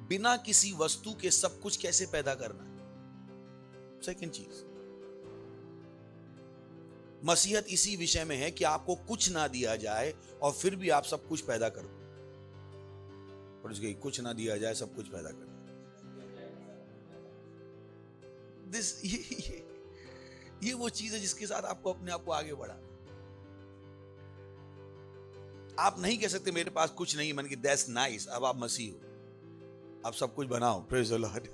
बिना किसी वस्तु के सब कुछ कैसे पैदा करना है। सेकंड चीज, मसीहत इसी विषय में है कि आपको कुछ ना दिया जाए और फिर भी आप सब कुछ पैदा कर दो। कुछ ना दिया जाए, सब कुछ पैदा कर दो। ये वो चीज है जिसके साथ आपको अपने आप को आगे बढ़ाना। आप नहीं कह सकते मेरे पास कुछ नहीं, मन की दैट्स नाइस, अब आप मसीह हो, आप सब कुछ बनाओ, प्रेज़ द लॉर्ड।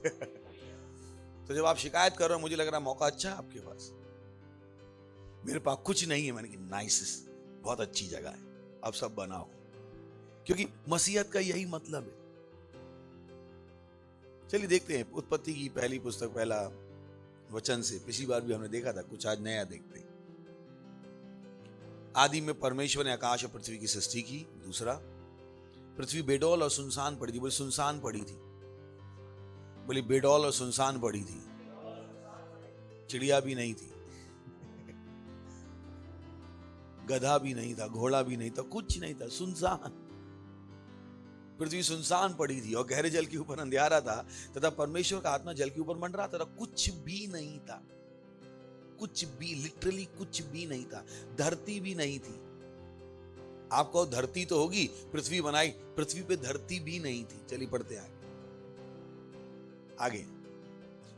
तो जब आप शिकायत कर रहे हो, मुझे लग रहा है मौका अच्छा है आपके पास, मेरे पास कुछ नहीं है, मैंने कहा नाइस, बहुत अच्छी जगह है, अब सब बनाओ, क्योंकि मसीहत का यही मतलब है। चलिए देखते हैं उत्पत्ति की पहली पुस्तक पहला वचन से। पिछली बार भी हमने देखा था, कुछ आज नया देखते हैं। आदि में परमेश्वर ने आकाश और पृथ्वी की सृष्टि की। दूसरा, पृथ्वी बेडौल और सुनसान पड़ी थी। बोली सुनसान पड़ी थी, बोली बेडौल और सुनसान पड़ी थी। चिड़िया भी नहीं थी, गधा भी नहीं था, घोड़ा भी नहीं था, कुछ नहीं था, सुनसान। पृथ्वी सुनसान पड़ी थी और गहरे जल के ऊपर अंधियारा था तथा परमेश्वर का आत्मा जल के ऊपर मंडरा था। कुछ भी नहीं था, कुछ भी, लिटरली कुछ भी नहीं था। धरती भी नहीं थी। आप कहो धरती तो होगी, पृथ्वी बनाई, पृथ्वी पे धरती भी नहीं थी। चलिए पढ़ते हैं आगे।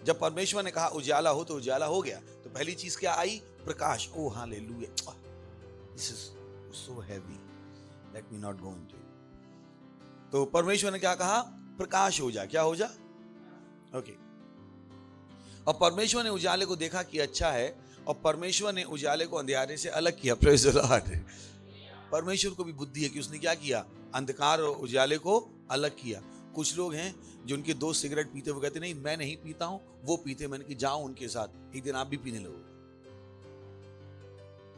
जब परमेश्वर ने कहा उजाला हो तो उजाला हो गया। तो पहली चीज क्या आई? प्रकाश। Oh hallelujah, this is so heavy, let me not go into. तो परमेश्वर ने क्या कहा? प्रकाश हो जा। क्या हो जा? ओके। और परमेश्वर ने उजाले को देखा कि अच्छा है, और परमेश्वर ने उजाले को अंधियारे से अलग किया। Praise the Lord. परमेश्वर को भी बुद्धि है कि उसने क्या किया? अंधकार और उजाले को अलग किया। कुछ लोग हैं जो उनके दोस्त सिगरेट पीते हुए कहते नहीं मैं नहीं पीता हूं, वो पीते। मैंने कि जाओ उनके साथ, एक दिन आप भी पीने लगोगे।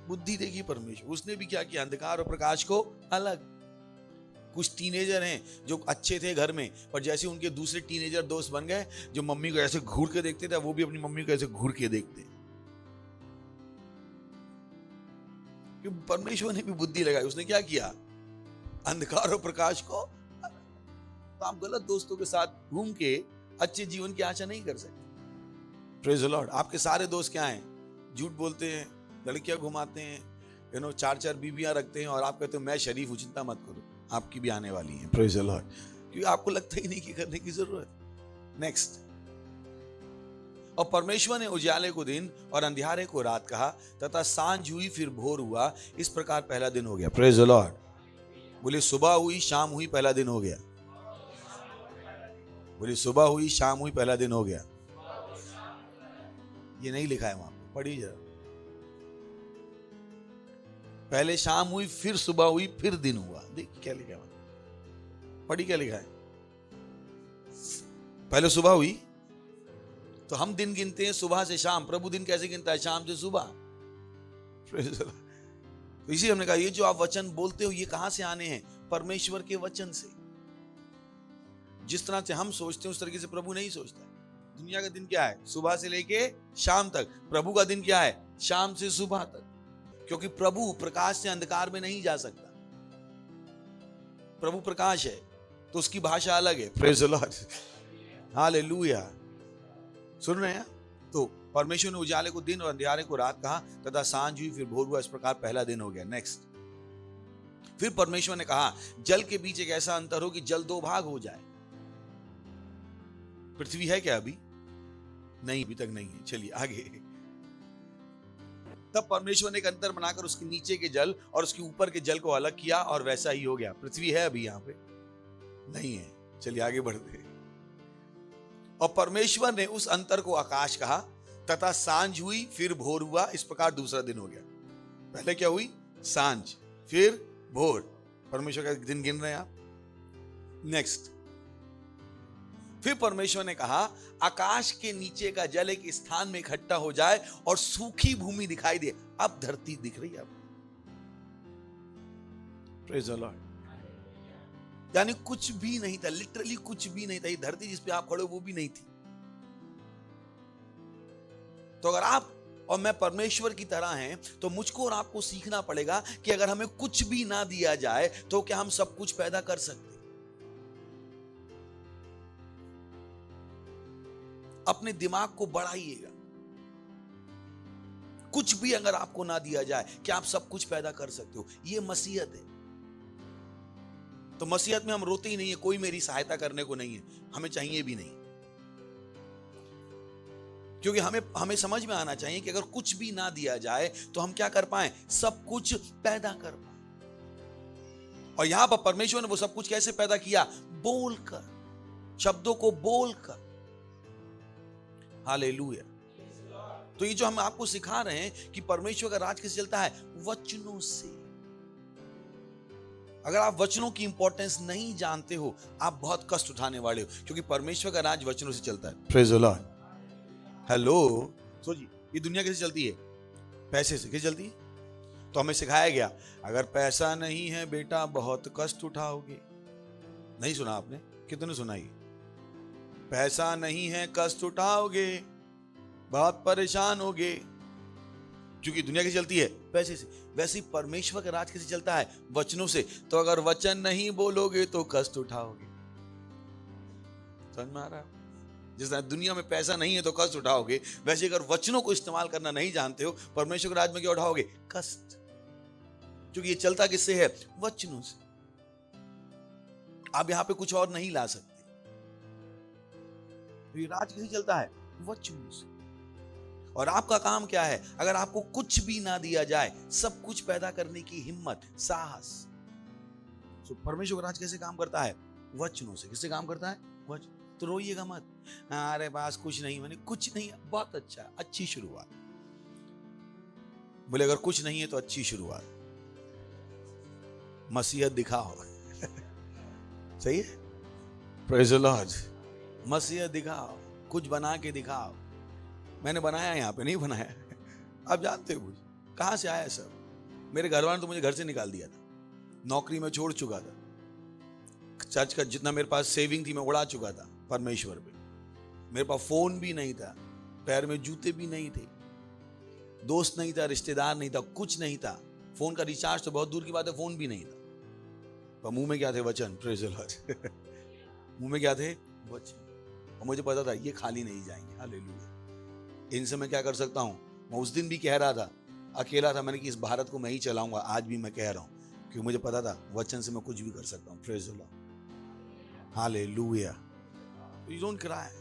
बुद्धि देखिए परमेश्वर, उसने भी क्या किया? अंधकार और प्रकाश को अलग। कुछ टीनेजर हैं जो अच्छे थे घर में, पर जैसे उनके दूसरे टीनेजर दोस्त बन गए जो मम्मी को ऐसे घूर के देखते थे, वो भी अपनी मम्मी को ऐसे घूर के देखते। क्योंकि परमेश्वर ने भी बुद्धि लगाई। उसने क्या किया? अंधकार और प्रकाश को। तो आप गलत दोस्तों के साथ घूम के अच्छे जीवन की आशा नहीं कर सकते। Praise the Lord. आपके सारे दोस्त क्या हैं? झूठ बोलते हैं, लड़कियां घुमाते हैं, 4-4 बीवियां रखते हैं, और आप कहते हो मैं शरीफ हूं, चिंता मत करो, आपकी भी आने वाली है। Praise the Lord. क्योंकि आपको लगता ही नहीं कि करने की जरूरत। नेक्स्ट। और परमेश्वर ने उजाले को दिन और अंधियारे को रात कहा, तथा सांझ हुई फिर भोर हुआ, इस प्रकार पहला दिन हो गया। Praise the Lord. बोले सुबह हुई शाम हुई पहला दिन हो गया। बोले सुबह हुई शाम हुई पहला दिन हो गया। ये नहीं लिखा है वहां पे, पढ़िए जरा। पहले शाम हुई, फिर सुबह हुई, फिर दिन हुआ। देखिए क्या लिखा है, पढ़ी क्या लिखा है? पहले सुबह हुई, तो हम दिन गिनते हैं सुबह से शाम। प्रभु दिन कैसे गिनता है? शाम से सुबह। तो इसी हमने कहा ये जो आप वचन बोलते हो ये कहां से आने हैं? परमेश्वर के वचन से। जिस तरह से हम सोचते हैं उस तरीके से प्रभु नहीं सोचता। दुनिया का दिन क्या है? सुबह से लेके शाम तक। प्रभु का दिन क्या है? शाम से सुबह तक। क्योंकि प्रभु प्रकाश से अंधकार में नहीं जा सकता। प्रभु प्रकाश है तो उसकी भाषा अलग है। Praise the Lord, hallelujah. सुन रहे हैं? तो परमेश्वर ने उजाले को दिन और अंधियारे को रात कहा, तथा सांझ हुई फिर भोर हुआ, इस प्रकार पहला दिन हो गया। नेक्स्ट। फिर परमेश्वर ने कहा जल के बीच एक ऐसा अंतर हो कि जल 2 भाग हो जाए। पृथ्वी है क्या अभी? नहीं, अभी तक नहीं है। चलिए आगे। तब परमेश्वर ने एक अंतर बनाकर उसके नीचे के जल और उसके ऊपर के जल को अलग किया, और वैसा ही हो गया। पृथ्वी है अभी यहाँ पे? नहीं है। चलिए आगे बढ़ते हैं। और परमेश्वर ने उस अंतर को आकाश कहा, तथा सांझ हुई फिर भोर हुआ, इस प्रकार दूसरा दिन हो गया। पहले क्या हुई? सांझ, फिर भोर। परमेश्वर का दिन गिन रहे हैं आप। नेक्स्ट। फिर परमेश्वर ने कहा आकाश के नीचे का जल एक स्थान में इकट्ठा हो जाए और सूखी भूमि दिखाई दे। अब धरती दिख रही है। अब प्रेज़ द लॉर्ड। यानी कुछ भी नहीं था, लिटरली कुछ भी नहीं था। ये धरती जिस पे आप खड़े हो वो भी नहीं थी। तो अगर आप और मैं परमेश्वर की तरह हैं तो मुझको और आपको सीखना पड़ेगा कि अगर हमें कुछ भी ना दिया जाए तो क्या हम सब कुछ पैदा कर सकते? अपने दिमाग को बढ़ाइएगा। कुछ भी अगर आपको ना दिया जाए, क्या आप सब कुछ पैदा कर सकते हो? ये मसीहत है। तो मसीहत में हम रोते ही नहीं है, कोई मेरी सहायता करने को नहीं है, हमें चाहिए भी नहीं। क्योंकि हमें समझ में आना चाहिए कि अगर कुछ भी ना दिया जाए तो हम क्या कर पाए? सब कुछ पैदा कर पाए। और यहां पर परमेश्वर ने वो सब कुछ कैसे पैदा किया? बोलकर, शब्दों को बोलकर। हालेलुया। तो ये जो हम आपको सिखा रहे हैं कि परमेश्वर का राज कैसे चलता है? वचनों से। अगर आप वचनों की इंपॉर्टेंस नहीं जानते हो, आप बहुत कष्ट उठाने वाले हो, क्योंकि परमेश्वर का राज वचनों से चलता है। Praise the Lord. हेलो, सोचिए, ये दुनिया कैसे चलती है? पैसे से। कैसे चलती है? तो हमें सिखाया गया, अगर पैसा नहीं है बेटा बहुत कष्ट उठाओगे। नहीं सुना आपने? कितने सुना ये? पैसा नहीं है कष्ट उठाओगे, बहुत परेशान होगे। क्योंकि दुनिया कैसे चलती है? पैसे से। वैसे ही परमेश्वर का राज कैसे चलता है? वचनों से। तो अगर वचन नहीं बोलोगे तो कष्ट उठाओगे। समझ में आ रहा है? जिस तरह दुनिया में पैसा नहीं है तो कष्ट उठाओगे, वैसे अगर वचनों को इस्तेमाल करना नहीं जानते हो, परमेश्वर के राज में क्या उठाओगे? कष्ट। क्योंकि ये चलता किससे है? वचनों से। आप यहां पे कुछ और नहीं ला सकते। तो ये राज कैसे चलता है? वचनों से। और आपका काम क्या है? अगर आपको कुछ भी ना दिया जाए, सब कुछ पैदा करने की हिम्मत, साहस। तो परमेश्वर का राज कैसे काम करता है? वचनों से। किससे काम करता है? वचन। तो रोइएगा मत, अरे पास कुछ नहीं, मैंने कुछ नहीं। बहुत अच्छा, अच्छी शुरुआत। बोले अगर कुछ नहीं है तो अच्छी शुरुआत। मसीहत दिखाओ। सही है? Praise the Lord. मसीहत दिखाओ, कुछ बना के दिखाओ। मैंने बनाया, यहाँ पे नहीं बनाया। आप जानते हो मुझे कहां से आया सब। मेरे घर वालों ने तो मुझे घर से निकाल दिया था, नौकरी में छोड़ चुका था, चर्च का जितना मेरे पास सेविंग थी मैं उड़ा चुका था परमेश्वर पे। मेरे पास फोन भी नहीं था, पैर में जूते भी नहीं थे, दोस्त नहीं था, रिश्तेदार नहीं था, कुछ नहीं था। फोन का रिचार्ज तो बहुत दूर की बात है, फोन भी नहीं था। पर मुंह में क्या थे? वचन। Praise the Lord. मुंह में क्या थे? वचन। और मुझे पता था ये खाली नहीं जाएंगे। हालेलुया। इनसे मैं क्या कर सकता हूं? मैं उस दिन भी कह रहा था, अकेला था, मैंने कि इस भारत को मैं ही चलाऊंगा। आज भी मैं कह रहा हूं, क्योंकि मुझे पता था वचन से मैं कुछ भी कर सकता हूं। Praise the Lord. Hallelujah. You don't cry.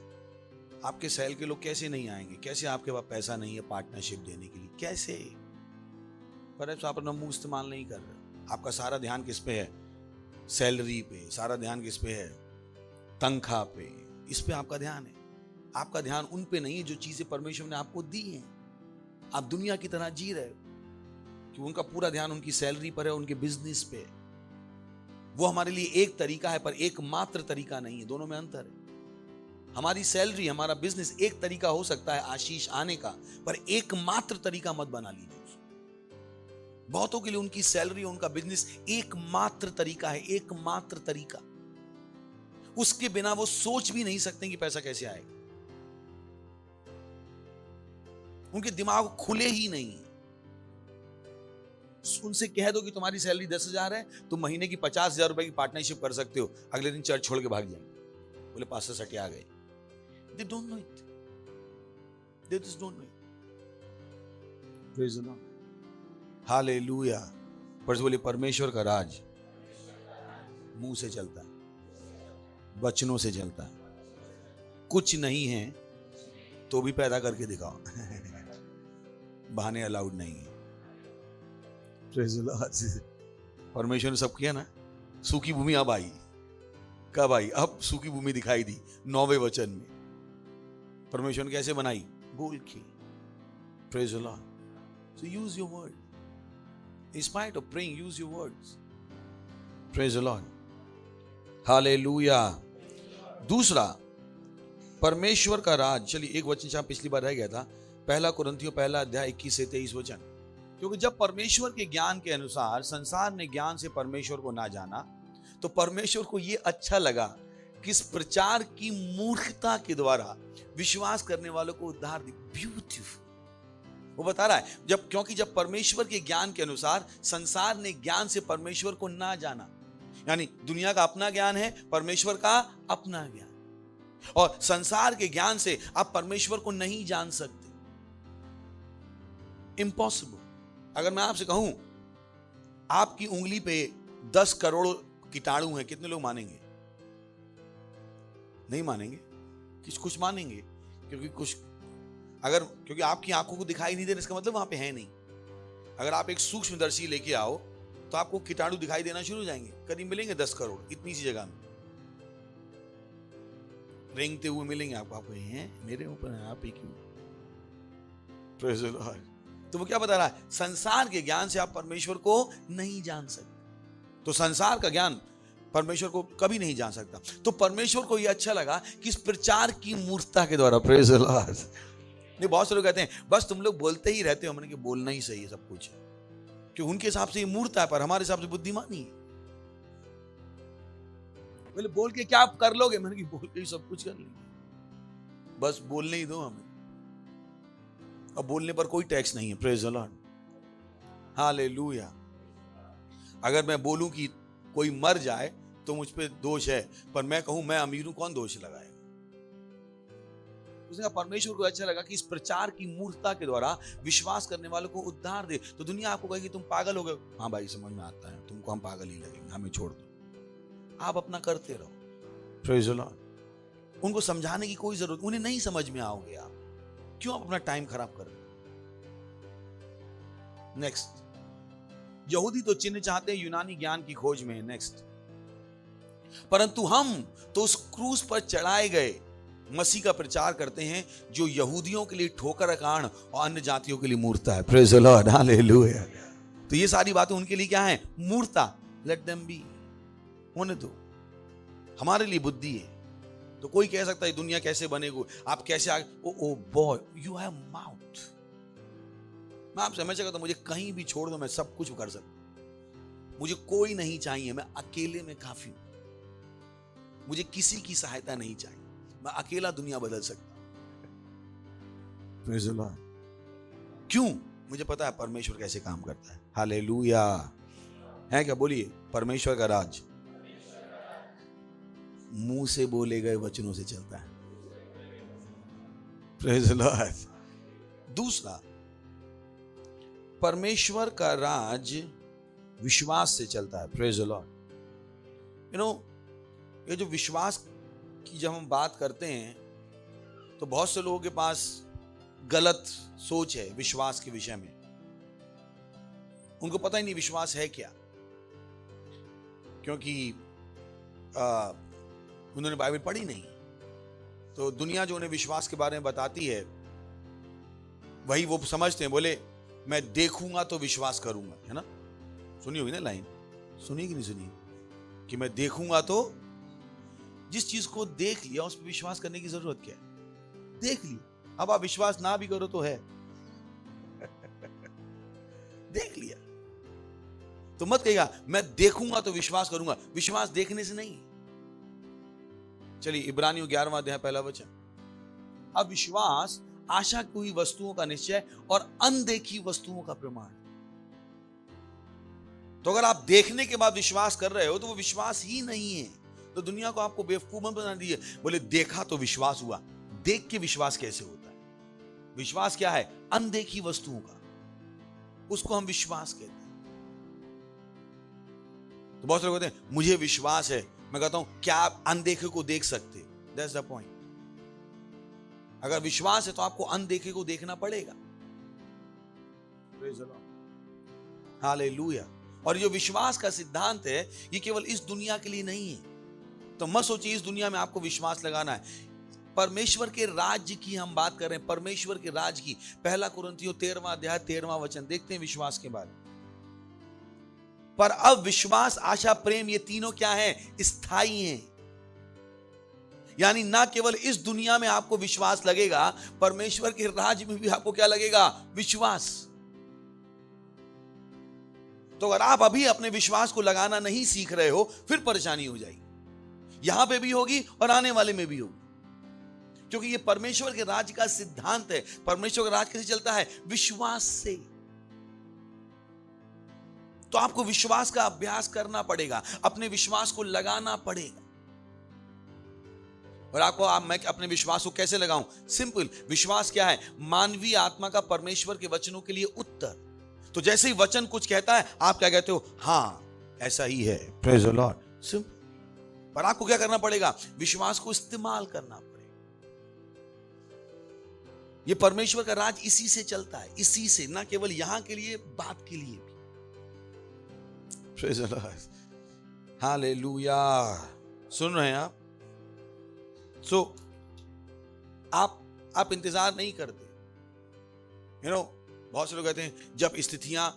आपके सेल के लोग कैसे नहीं आएंगे? कैसे आपके पास पैसा नहीं है पार्टनरशिप देने के लिए? कैसे? पर आप अपना मुंह इस्तेमाल नहीं कर रहे। आपका सारा ध्यान किस पे है? सैलरी पे। सारा ध्यान किस पे है? तनख्वाह पे। इस पे आपका ध्यान है। आपका ध्यान उन पे नहीं है जो चीजें परमेश्वर ने आपको दी हैं। आप दुनिया की तरह जी रहे हो कि उनका पूरा ध्यान उनकी सैलरी पर है, उनके बिजनेस पे। वो हमारे लिए एक तरीका है, पर एकमात्र तरीका नहीं है। दोनों में अंतर है। हमारी सैलरी, हमारा बिजनेस एक तरीका हो सकता है आशीष आने का, पर एकमात्र तरीका मत बना लीजिए उसको। बहुतों के लिए उनकी सैलरी, उनका बिजनेस एकमात्र तरीका है, एकमात्र तरीका। उसके बिना वो सोच भी नहीं सकते कि पैसा कैसे आएगा। उनके दिमाग खुले ही नहीं। उनसे कह दो कि तुम्हारी सैलरी 10,000 है, तुम महीने की 50,000 रुपए की पार्टनरशिप कर सकते हो, अगले दिन चर्च छोड़ के भाग जाएंगे। बोले पास्टर सटे आ गए। They don't know it. They just don't know it. Praise the Lord. Hallelujah. पर बोले परमेश्वर का राज मुंह से चलता है, वचनों से चलता है। कुछ नहीं है तो भी पैदा करके दिखाओ। बहाने अलाउड नहीं है। Praise the Lord. परमेश्वर ने सब किया ना। सूखी भूमि अब आई। कब आई? अब सूखी भूमि दिखाई दी 9वें वचन में। परमेश्वर ने कैसे बनाई? बोल के। Praise the Lord. So use your word. In spite of praying, use your words. Praise the Lord. Hallelujah. दूसरा, परमेश्वर का राज। चलिए एक वचन जहां पिछली बार रह गया था, 1 कुरिन्थियों 1 अध्याय 21 से 23 वचन। क्योंकि जब परमेश्वर के ज्ञान के अनुसार संसार ने ज्ञान से परमेश्वर को ना जाना, तो परमेश्वर को यह अच्छा लगा कि इस प्रचार की मूर्खता के द्वारा विश्वास करने वालों को उद्धार दी। ब्यूटीफुल। वो बता रहा है क्योंकि जब परमेश्वर के ज्ञान के अनुसार संसार ने ज्ञान से परमेश्वर को ना जाना, यानी दुनिया का अपना ज्ञान है, परमेश्वर का अपना ज्ञान, और संसार के ज्ञान से आप परमेश्वर को नहीं जान सकते। इम्पॉसिबल। अगर मैं आपसे कहूं आपकी उंगली पे 10 करोड़ कीटाणु हैं, कितने लोग मानेंगे? नहीं मानेंगे। कुछ मानेंगे, क्योंकि आपकी आंखों को दिखाई नहीं दे रहा, इसका मतलब वहां पे है नहीं। अगर आप एक सूक्ष्मदर्शी लेके आओ तो आपको कीटाणु दिखाई देना शुरू हो जाएंगे। करीब मिलेंगे 10 करोड़ इतनी सी जगह में, रेंगते हुए मिलेंगे आपको हैं मेरे ऊपर आप ही क्यों। Praise the Lord. तो वो क्या बता रहा है? संसार के ज्ञान से आप परमेश्वर को नहीं जान सकते। तो संसार का ज्ञान परमेश्वर को कभी नहीं जान सकता। तो परमेश्वर को यह अच्छा लगा कि इस प्रचार की मूर्तता के द्वारा, प्रेज द लॉर्ड। नहीं, बहुत से लोग कहते हैं बस तुम लोग बोलते ही रहते हो, हमने कि बोलना ही सही है सब कुछ, कि उनके हिसाब से ये मूर्त है पर हमारे हिसाब से बुद्धिमानी है। बोले बोल के क्या आप कर लोगे? मैंने कि बोल के ही सब कुछ कर लेंगे, बस बोलने ही दो हमें। अब बोलने पर कोई टैक्स नहीं है, प्रेज द लॉर्ड, हालेलुया। अगर मैं बोलूं कि कोई मर जाए तो मुझ पे दोष है, पर मैं कहूं मैं अमीर हूं, कौन दोष लगाएगा? उसने कहा परमेश्वर को अच्छा लगा कि इस प्रचार की मूर्तता के द्वारा विश्वास करने वालों को उद्धार दे। तो दुनिया आपको कहेगी तुम पागल हो गए। हाँ भाई, समझ में आता है, तुमको हम पागल ही लगेंगे, हमें छोड़ दो, आप अपना करते रहो, प्रेज द लॉर्ड। उनको समझाने की कोई जरूरत, उन्हें नहीं समझ में आओगे आप, क्यों आप अपना टाइम खराब कर रहे हो? नेक्स्ट, यहूदी तो चिन्ह चाहते हैं, यूनानी ज्ञान की खोज में है। नेक्स्ट, परंतु हम तो उस क्रूस पर चढ़ाए गए मसीह का प्रचार करते हैं, जो यहूदियों के लिए ठोकर का कारण और अन्य जातियों के लिए मूर्ता है, प्रेज द लॉर्ड, हालेलुया। तो ये सारी बातें उनके लिए क्या है? मूर्ता। लेट देम बी, होने दो। हमारे लिए बुद्धि है। तो कोई कह सकता है दुनिया कैसे बनेगी, आप कैसे आगे, oh boy you have mouth. मैं आपसे हमेशा कहता हूं मुझे कहीं भी छोड़ दो, मैं सब कुछ कर सकता, मुझे कोई नहीं चाहिए, मैं अकेले में काफी हूं, मुझे किसी की सहायता नहीं चाहिए, मैं अकेला दुनिया बदल सकता हूं। Praise the Lord. क्यों? मुझे पता है परमेश्वर कैसे काम करता है, हालेलुया। है क्या? बोलिए, परमेश्वर का राज मुंह से बोले गए वचनों से चलता है, प्रेज़ द लॉर्ड। दूसरा, परमेश्वर का राज विश्वास से चलता है, praise the Lord. You know, ये जो विश्वास की जब हम बात करते हैं तो बहुत से लोगों के पास गलत सोच है विश्वास के विषय में। उनको पता ही नहीं विश्वास है क्या, क्योंकि उन्होंने बाइबल पढ़ी नहीं। तो दुनिया जो उन्हें विश्वास के बारे में बताती है वही वो समझते हैं। बोले मैं देखूंगा तो विश्वास करूंगा, है ना? सुनी होगी ना लाइन, सुनी कि नहीं सुनी? कि मैं देखूंगा तो, जिस चीज को देख लिया उस पर विश्वास करने की जरूरत क्या है? देख लिया, अब आप विश्वास ना भी करो तो है देख लिया तो मत कहेगा मैं देखूंगा तो विश्वास करूंगा। विश्वास देखने से नहीं। चलिए इब्रानियों 11वां अध्याय पहला वचन। अब विश्वास आशा की हुई वस्तुओं का निश्चय और अनदेखी वस्तुओं का प्रमाण। तो अगर आप देखने के बाद विश्वास कर रहे हो तो वो विश्वास ही नहीं है। तो दुनिया को आपको बेवकूफ मत बना दिए। बोले देखा तो विश्वास हुआ, देख के विश्वास कैसे होता है? विश्वास क्या है? अनदेखी वस्तुओं का, उसको हम विश्वास कहते हैं। तो बहुत से लोग कहते हैं मुझे विश्वास है। मैं कहता हूं क्या आप अनदेखे को देख सकते? That's the point. अगर विश्वास है तो आपको अनदेखे को देखना पड़ेगा। Praise the Lord, hallelujah. और जो विश्वास का सिद्धांत है ये केवल इस दुनिया के लिए नहीं है। तो मत सोचिए इस दुनिया में आपको विश्वास लगाना है। परमेश्वर के राज्य की हम बात कर रहे हैं, परमेश्वर के राज्य की। पहला कुरिन्थियों 13वां अध्याय 13वां वचन देखते हैं विश्वास के बारे में। पर अब विश्वास, आशा, प्रेम, ये तीनों क्या हैं? स्थायी हैं। यानी ना केवल इस दुनिया में आपको विश्वास लगेगा, परमेश्वर के राज्य में भी आपको क्या लगेगा? विश्वास। तो अगर आप अभी अपने विश्वास को लगाना नहीं सीख रहे हो फिर परेशानी हो जाएगी। यहां पे भी होगी और आने वाले में भी होगी, क्योंकि ये परमेश्वर के राज्य का सिद्धांत है। परमेश्वर का राज्य कैसे चलता है? विश्वास से। तो आपको विश्वास का अभ्यास करना पड़ेगा, अपने विश्वास को लगाना पड़ेगा। और मैं अपने विश्वास को कैसे लगाऊं? सिंपल। विश्वास क्या है? मानवीय आत्मा का परमेश्वर के वचनों के लिए उत्तर। तो जैसे ही वचन कुछ कहता है आप क्या कहते हो? हाँ ऐसा ही है, प्रेज़ द लॉर्ड। सिंपल। पर आपको क्या करना पड़ेगा? विश्वास को इस्तेमाल करना पड़ेगा। ये परमेश्वर का राज इसी से चलता है, इसी से, ना केवल यहां के लिए, बात के लिए भी। Praise the Lord, hallelujah. सुन रहे हैं आप? सो आप इंतजार नहीं करते। यू नो, बहुत से लोग कहते हैं जब स्थितियां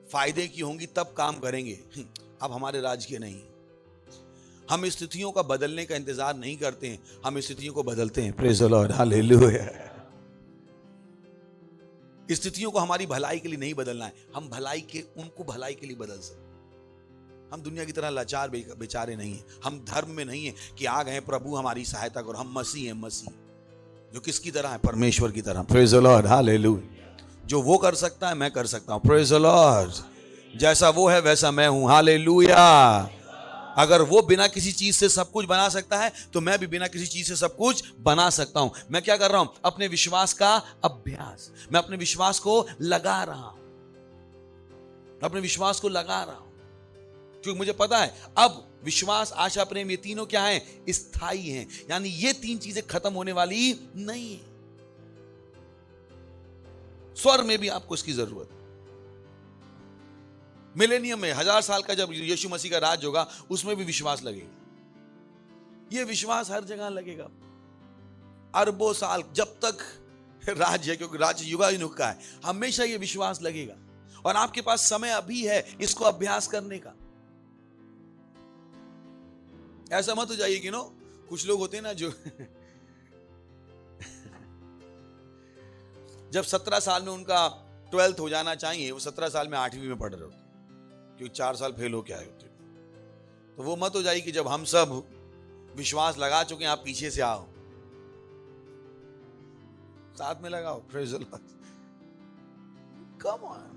फायदे की होंगी तब काम करेंगे। आप हमारे राज्य के नहीं। हम स्थितियों का बदलने का इंतजार नहीं करते हैं, हम स्थितियों को बदलते हैं। Praise the Lord, hallelujah. स्थितियों को हमारी भलाई के लिए नहीं बदलना है, हम उनको भलाई के लिए बदल सकते। हम दुनिया की तरह लाचार बेचारे नहीं हैं, हम धर्म में नहीं है कि आ गए प्रभु हमारी सहायता करो। हम मसीह हैं, मसीह जो किसकी तरह है? परमेश्वर की तरह। Praise the Lord, hallelujah. जो वो कर सकता है मैं कर सकता हूं। Praise the Lord. जैसा वो है वैसा मैं हूं। हालेलुया। अगर वो बिना किसी चीज से सब कुछ बना सकता है तो मैं भी बिना किसी चीज से सब कुछ बना सकता हूं। मैं क्या कर रहा हूं? अपने विश्वास का अभ्यास। मैं अपने विश्वास को लगा रहा हूं, अपने विश्वास को लगा रहा हूं, क्योंकि मुझे पता है अब विश्वास, आशा, प्रेम, ये तीनों क्या हैं? स्थायी हैं। यानी ये तीन चीजें खत्म होने वाली नहीं है। स्वर्ग में भी आपको इसकी जरूरत है। मिलेनियम में 1000 साल का जब यीशु मसीह का राज होगा, उसमें भी विश्वास लगेगा। ये विश्वास हर जगह लगेगा। अरबों साल जब तक राज्य है, क्योंकि राज्य युगानुग का है, हमेशा ये विश्वास लगेगा। और आपके पास समय अभी है इसको अभ्यास करने का। ऐसा मत हो जाइए कि कुछ लोग होते हैं ना जो जब 17 साल में उनका 12th हो जाना चाहिए, वो 17 साल में 8वीं में पढ़ रहे होते, क्योंकि 4 साल फेल होके आए होते। तो वो मत हो जाइए कि जब हम सब विश्वास लगा चुके हैं आप पीछे से आओ, साथ में लगाओ। Praise the Lord. Come on.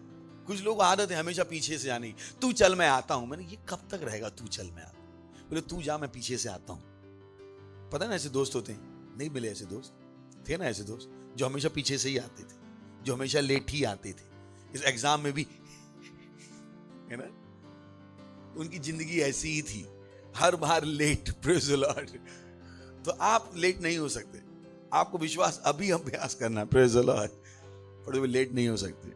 कुछ लोग आदत है हमेशा पीछे से आने की। तू चल मैं आता हूं। मैंने ये कब तक रहेगा? तू चल मैं आता हूं। बोले तू जा मैं पीछे से आता हूं। पता है ना ऐसे दोस्त होते हैं, नहीं मिले ऐसे दोस्त? थे ना ऐसे दोस्त जो हमेशा पीछे से ही आते थे, जो हमेशा लेट ही आते थे। इस एग्जाम में भी है ना, उनकी जिंदगी ऐसी ही थी, हर बार लेट। Praise the Lord. तो आप लेट नहीं हो सकते, आपको विश्वास अभी अभ्यास करना है। Praise the Lord. पर वे लेट नहीं हो सकते,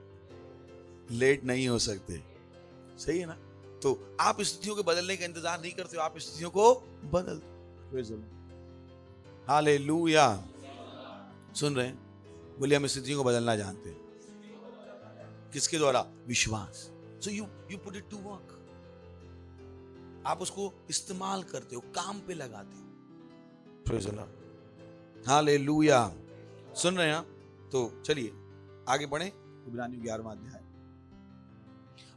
लेट नहीं हो सकते। सही है ना? तो आप स्थितियों के बदलने का इंतजार नहीं करते हो, आप स्थितियों को बदल दो। Praise the Lord, hallelujah. सुन रहे हैं? बोलिए हम स्थितियों को बदलना जानते हैं। किसके द्वारा? विश्वास। So you put it to work. आप उसको इस्तेमाल करते हो, काम पे लगाते हो। Praise the Lord. हालेलुया। सुन रहे हैं? तो चलिए आगे बढ़े। इब्रानियों 11वां अध्याय।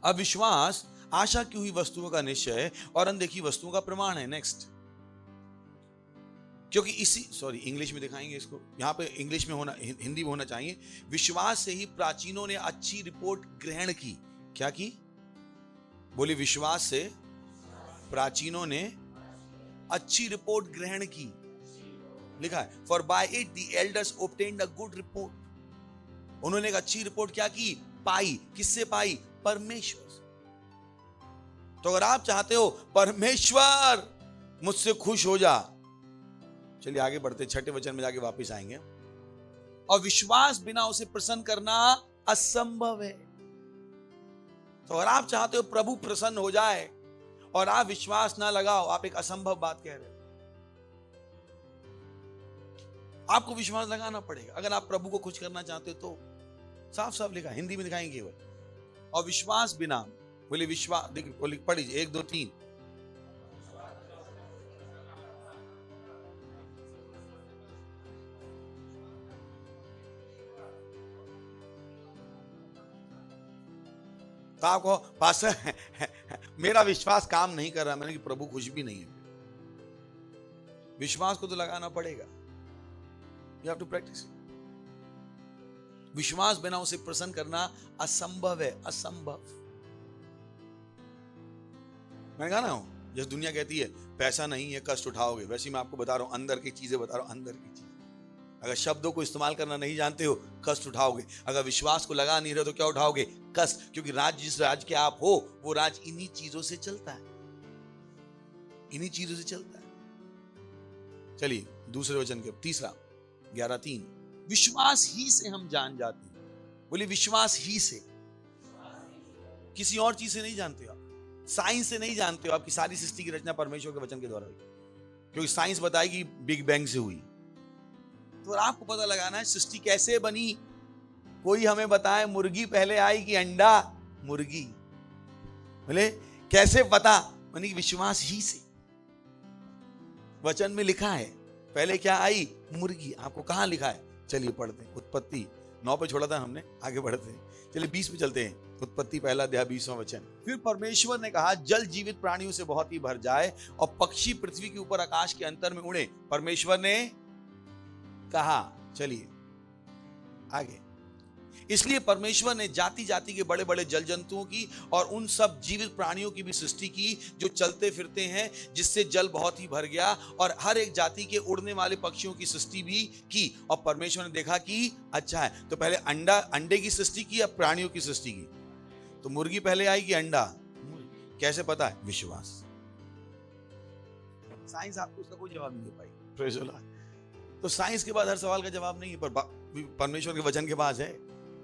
अब विश्वास आशा की हुई वस्तुओं का निश्चय और अनदेखी वस्तुओं का प्रमाण है। नेक्स्ट। क्योंकि इंग्लिश में दिखाएंगे इसको, यहां पे इंग्लिश में होना, हिंदी में होना चाहिए। विश्वास से ही प्राचीनों ने अच्छी रिपोर्ट ग्रहण की। क्या की? बोली विश्वास से प्राचीनों ने अच्छी रिपोर्ट ग्रहण की। लिखा है for by it the elders obtained a good report. उन्होंने एक अच्छी रिपोर्ट क्या की? पाई। किससे पाई? परमेश्वर से। तो अगर आप चाहते हो परमेश्वर मुझसे खुश हो जा, चलिए आगे बढ़ते, 6ठे वचन में जाके वापस आएंगे। और विश्वास बिना उसे प्रसन्न करना असंभव है। तो अगर आप चाहते हो प्रभु प्रसन्न हो जाए और आप विश्वास ना लगाओ, आप एक असंभव बात कह रहे हो। आपको विश्वास लगाना पड़ेगा अगर आप प्रभु को खुश करना चाहते हो। तो साफ साफ लिखा, हिंदी में दिखाएंगे केवल। और विश्वास बिना, बोले विश्वास, देखिए पढ़िए 1 2 3। तो आपको पास्टर मेरा विश्वास काम नहीं कर रहा, मैंने कि प्रभु खुश भी नहीं है। विश्वास को तो लगाना पड़ेगा। You have to practice it. विश्वास बिना उसे प्रसन्न करना असंभव है, असंभव। मैंने कहा ना, जैसे दुनिया कहती है पैसा नहीं है कष्ट उठाओगे, वैसे मैं आपको बता रहा हूं अंदर की चीजें बता रहा हूं, अंदर की चीजें। अगर शब्दों को इस्तेमाल करना नहीं जानते हो कष्ट उठाओगे, अगर विश्वास को लगा नहीं रहे हो तो क्या उठाओगे? कष्ट। क्योंकि राज जिस राज के आप हो वो राज इन्हीं चीजों से चलता है, इन्हीं चीजों से चलता है। चलिए दूसरे वचन के तीसरा 11:3। विश्वास ही से हम जान जाते हैं। बोलिए विश्वास ही से। किसी और चीज से नहीं जानते हो आप, साइंस से नहीं जानते हो। आपकी सारी सृष्टि की रचना परमेश्वर के वचन के द्वारा हुई, क्योंकि साइंस बताएगी बिग बैंग से हुई। तो आपको पता लगाना है सृष्टि कैसे बनी। कोई हमें बताए मुर्गी पहले आई कि अंडा? मुर्गी। बोले कैसे पता? यानी कि विश्वास ही से। वचन में लिखा है, पहले क्या आई? मुर्गी। आपको कहां लिखा है? चलिए पढ़ते हैं। उत्पत्ति 9 पे छोड़ा था हमने, आगे बढ़ते हैं। चलिए 20 पे चलते हैं। उत्पत्ति 1 वचन। फिर परमेश्वर ने कहा, जल जीवित प्राणियों से बहुत ही भर जाए और पक्षी पृथ्वी के ऊपर आकाश के अंतर में उड़े। परमेश्वर ने कहा। चलिए आगे। इसलिए परमेश्वर ने जाति जाति के बड़े बड़े जल जंतुओं की और उन सब जीवित प्राणियों की भी सृष्टि की जो चलते फिरते हैं, जिससे जल बहुत ही भर गया, और हर एक जाति के उड़ने वाले पक्षियों की सृष्टि भी की। और परमेश्वर ने देखा कि अच्छा है। तो पहले अंडे की सृष्टि की या प्राणियों की सृष्टि की? तो मुर्गी पहले आई कि अंडा? कैसे पता है? विश्वास। साइंस आपको उसका कोई जवाब नहीं दे पाई। Praise the Lord. तो साइंस के बाद हर सवाल का जवाब नहीं है, पर परमेश्वर के वचन के पास है।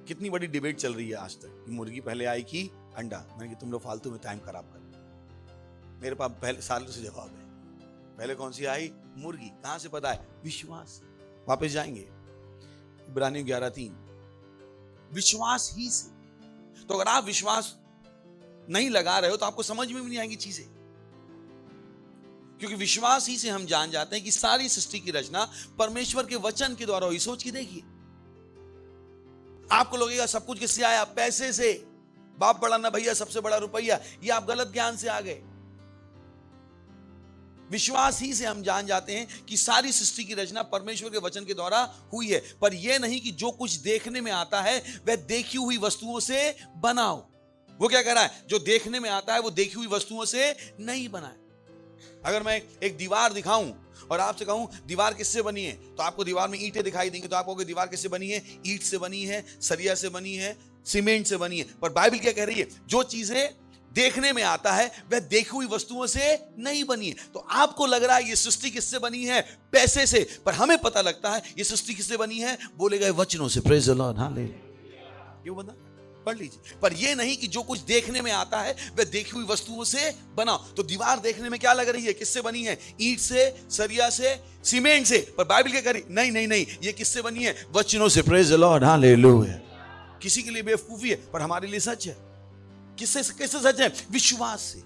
कितनी बड़ी डिबेट चल रही है आज तक कि मुर्गी पहले आई कि अंडा। मैंने कि तुम लोग फालतू में टाइम खराब कर। मेरे पास पहले सालों से जवाब है। पहले कौन सी आई? मुर्गी। कहां से पता है? विश्वास। वापस जाएंगे इब्रानियों 11:3। विश्वास ही से। तो अगर आप विश्वास नहीं लगा रहे हो तो आपको समझ में भी नहीं आएंगी चीजें, क्योंकि विश्वास ही से हम जान जाते हैं कि सारी सृष्टि की रचना परमेश्वर के वचन के द्वारा हुई। सोच के देखिए, आपको लगेगा सब कुछ किससे आया? पैसे से। बाप बड़ा ना भैया, सबसे बड़ा रुपया। ये आप गलत ज्ञान से आ गए। विश्वास ही से हम जान जाते हैं कि सारी सृष्टि की रचना परमेश्वर के वचन के द्वारा हुई है। पर यह नहीं कि जो कुछ देखने में आता है वह देखी हुई वस्तुओं से बनाओ। वो क्या कह रहा है? जो देखने में आता है वो देखी हुई वस्तुओं से नहीं बना है। अगर मैं एक दीवार दिखाऊं और आपसे कहूं दीवार किससे बनी है, तो आपको दीवार में ईंटें दिखाई देंगी, तो आप कहोगे दीवार किससे बनी है? ईंट से बनी है, सरिया से बनी है, सीमेंट से बनी है। पर बाइबल क्या कह रही है? जो चीजें देखने में आता है वह देखी हुई वस्तुओं से नहीं बनी है। तो आपको लग रहा है ये सृष्टि किससे बनी है? पैसे से। पर हमें पता लगता है ये सृष्टि किससे बनी है? बोले गए वचनों से। Praise the Lord, hallelujah. क्यों बता? पढ़ लीजिए। पर यह नहीं कि जो कुछ देखने में आता है वह देखी हुई वस्तुओं से बनाओ। तो दीवार देखने में क्या लग रही है? किससे बनी है? ईंट से, सरिया से, सीमेंट से। पर बाइबल क्या करी? नहीं नहीं नहीं, ये किससे बनी है? वचनों से। Praise the Lord, hallelujah. किसी के लिए बेवकूफी है, पर हमारे लिए सच है। किससे सच है? विश्वास से।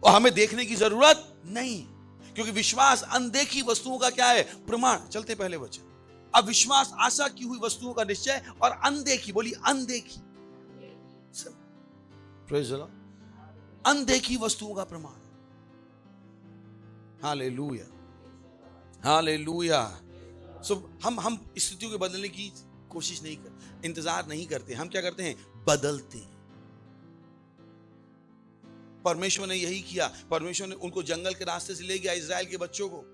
और हमें देखने की जरूरत नहीं, क्योंकि विश्वास अनदेखी वस्तुओं का क्या है? प्रमाण। चलते पहले वचन। अब विश्वास आशा की हुई वस्तुओं का निश्चय और अनदेखी, बोली अनदेखी, प्रेज़ द लॉर्ड, अनदेखी वस्तुओं का प्रमाण। Hallelujah, hallelujah. सो हम स्थितियों को बदलने की कोशिश नहीं करते, इंतजार नहीं करते। हम क्या करते हैं? बदलते हैं। परमेश्वर ने यही किया। परमेश्वर ने उनको जंगल के रास्ते से ले गया, इजराइल के बच्चों को।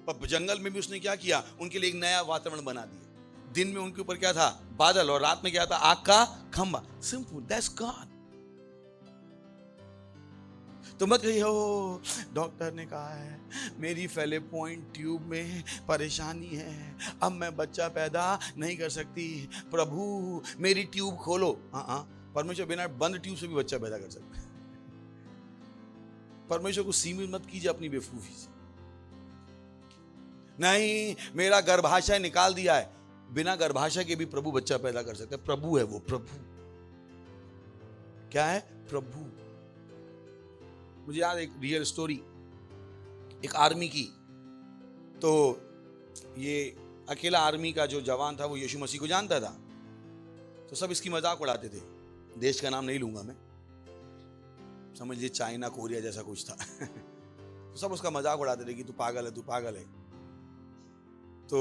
पर जंगल में भी उसने क्या किया? उनके लिए एक नया वातावरण बना दिया। दिन में उनके ऊपर क्या था? बादल, और रात में क्या था? आग का खंभा। Simple, that's God. तो मत कहिए ओ डॉक्टर ने कहा है मेरी फेलोपियन ट्यूब में परेशानी है, अब मैं बच्चा पैदा नहीं कर सकती, प्रभु मेरी ट्यूब खोलो। परमेश्वर बिना बंद ट्यूब से भी बच्चा पैदा कर सकता है। परमेश्वर को सीमित मत कीजिए अपनी बेवकूफी से। नहीं, मेरा गर्भाशय निकाल दिया है। बिना गर्भाशय के भी प्रभु बच्चा पैदा कर सकते हैं। प्रभु है वो, प्रभु क्या है? प्रभु। मुझे याद एक रियल स्टोरी, एक आर्मी की। तो ये अकेला आर्मी का जो जवान था वो यीशु मसीह को जानता था। तो सब इसकी मजाक उड़ाते थे। देश का नाम नहीं लूंगा मैं, समझ लीजिए चाइना, कोरिया जैसा कुछ था। तो सब उसका मजाक उड़ाते थे कि तू पागल है, तू पागल है। तो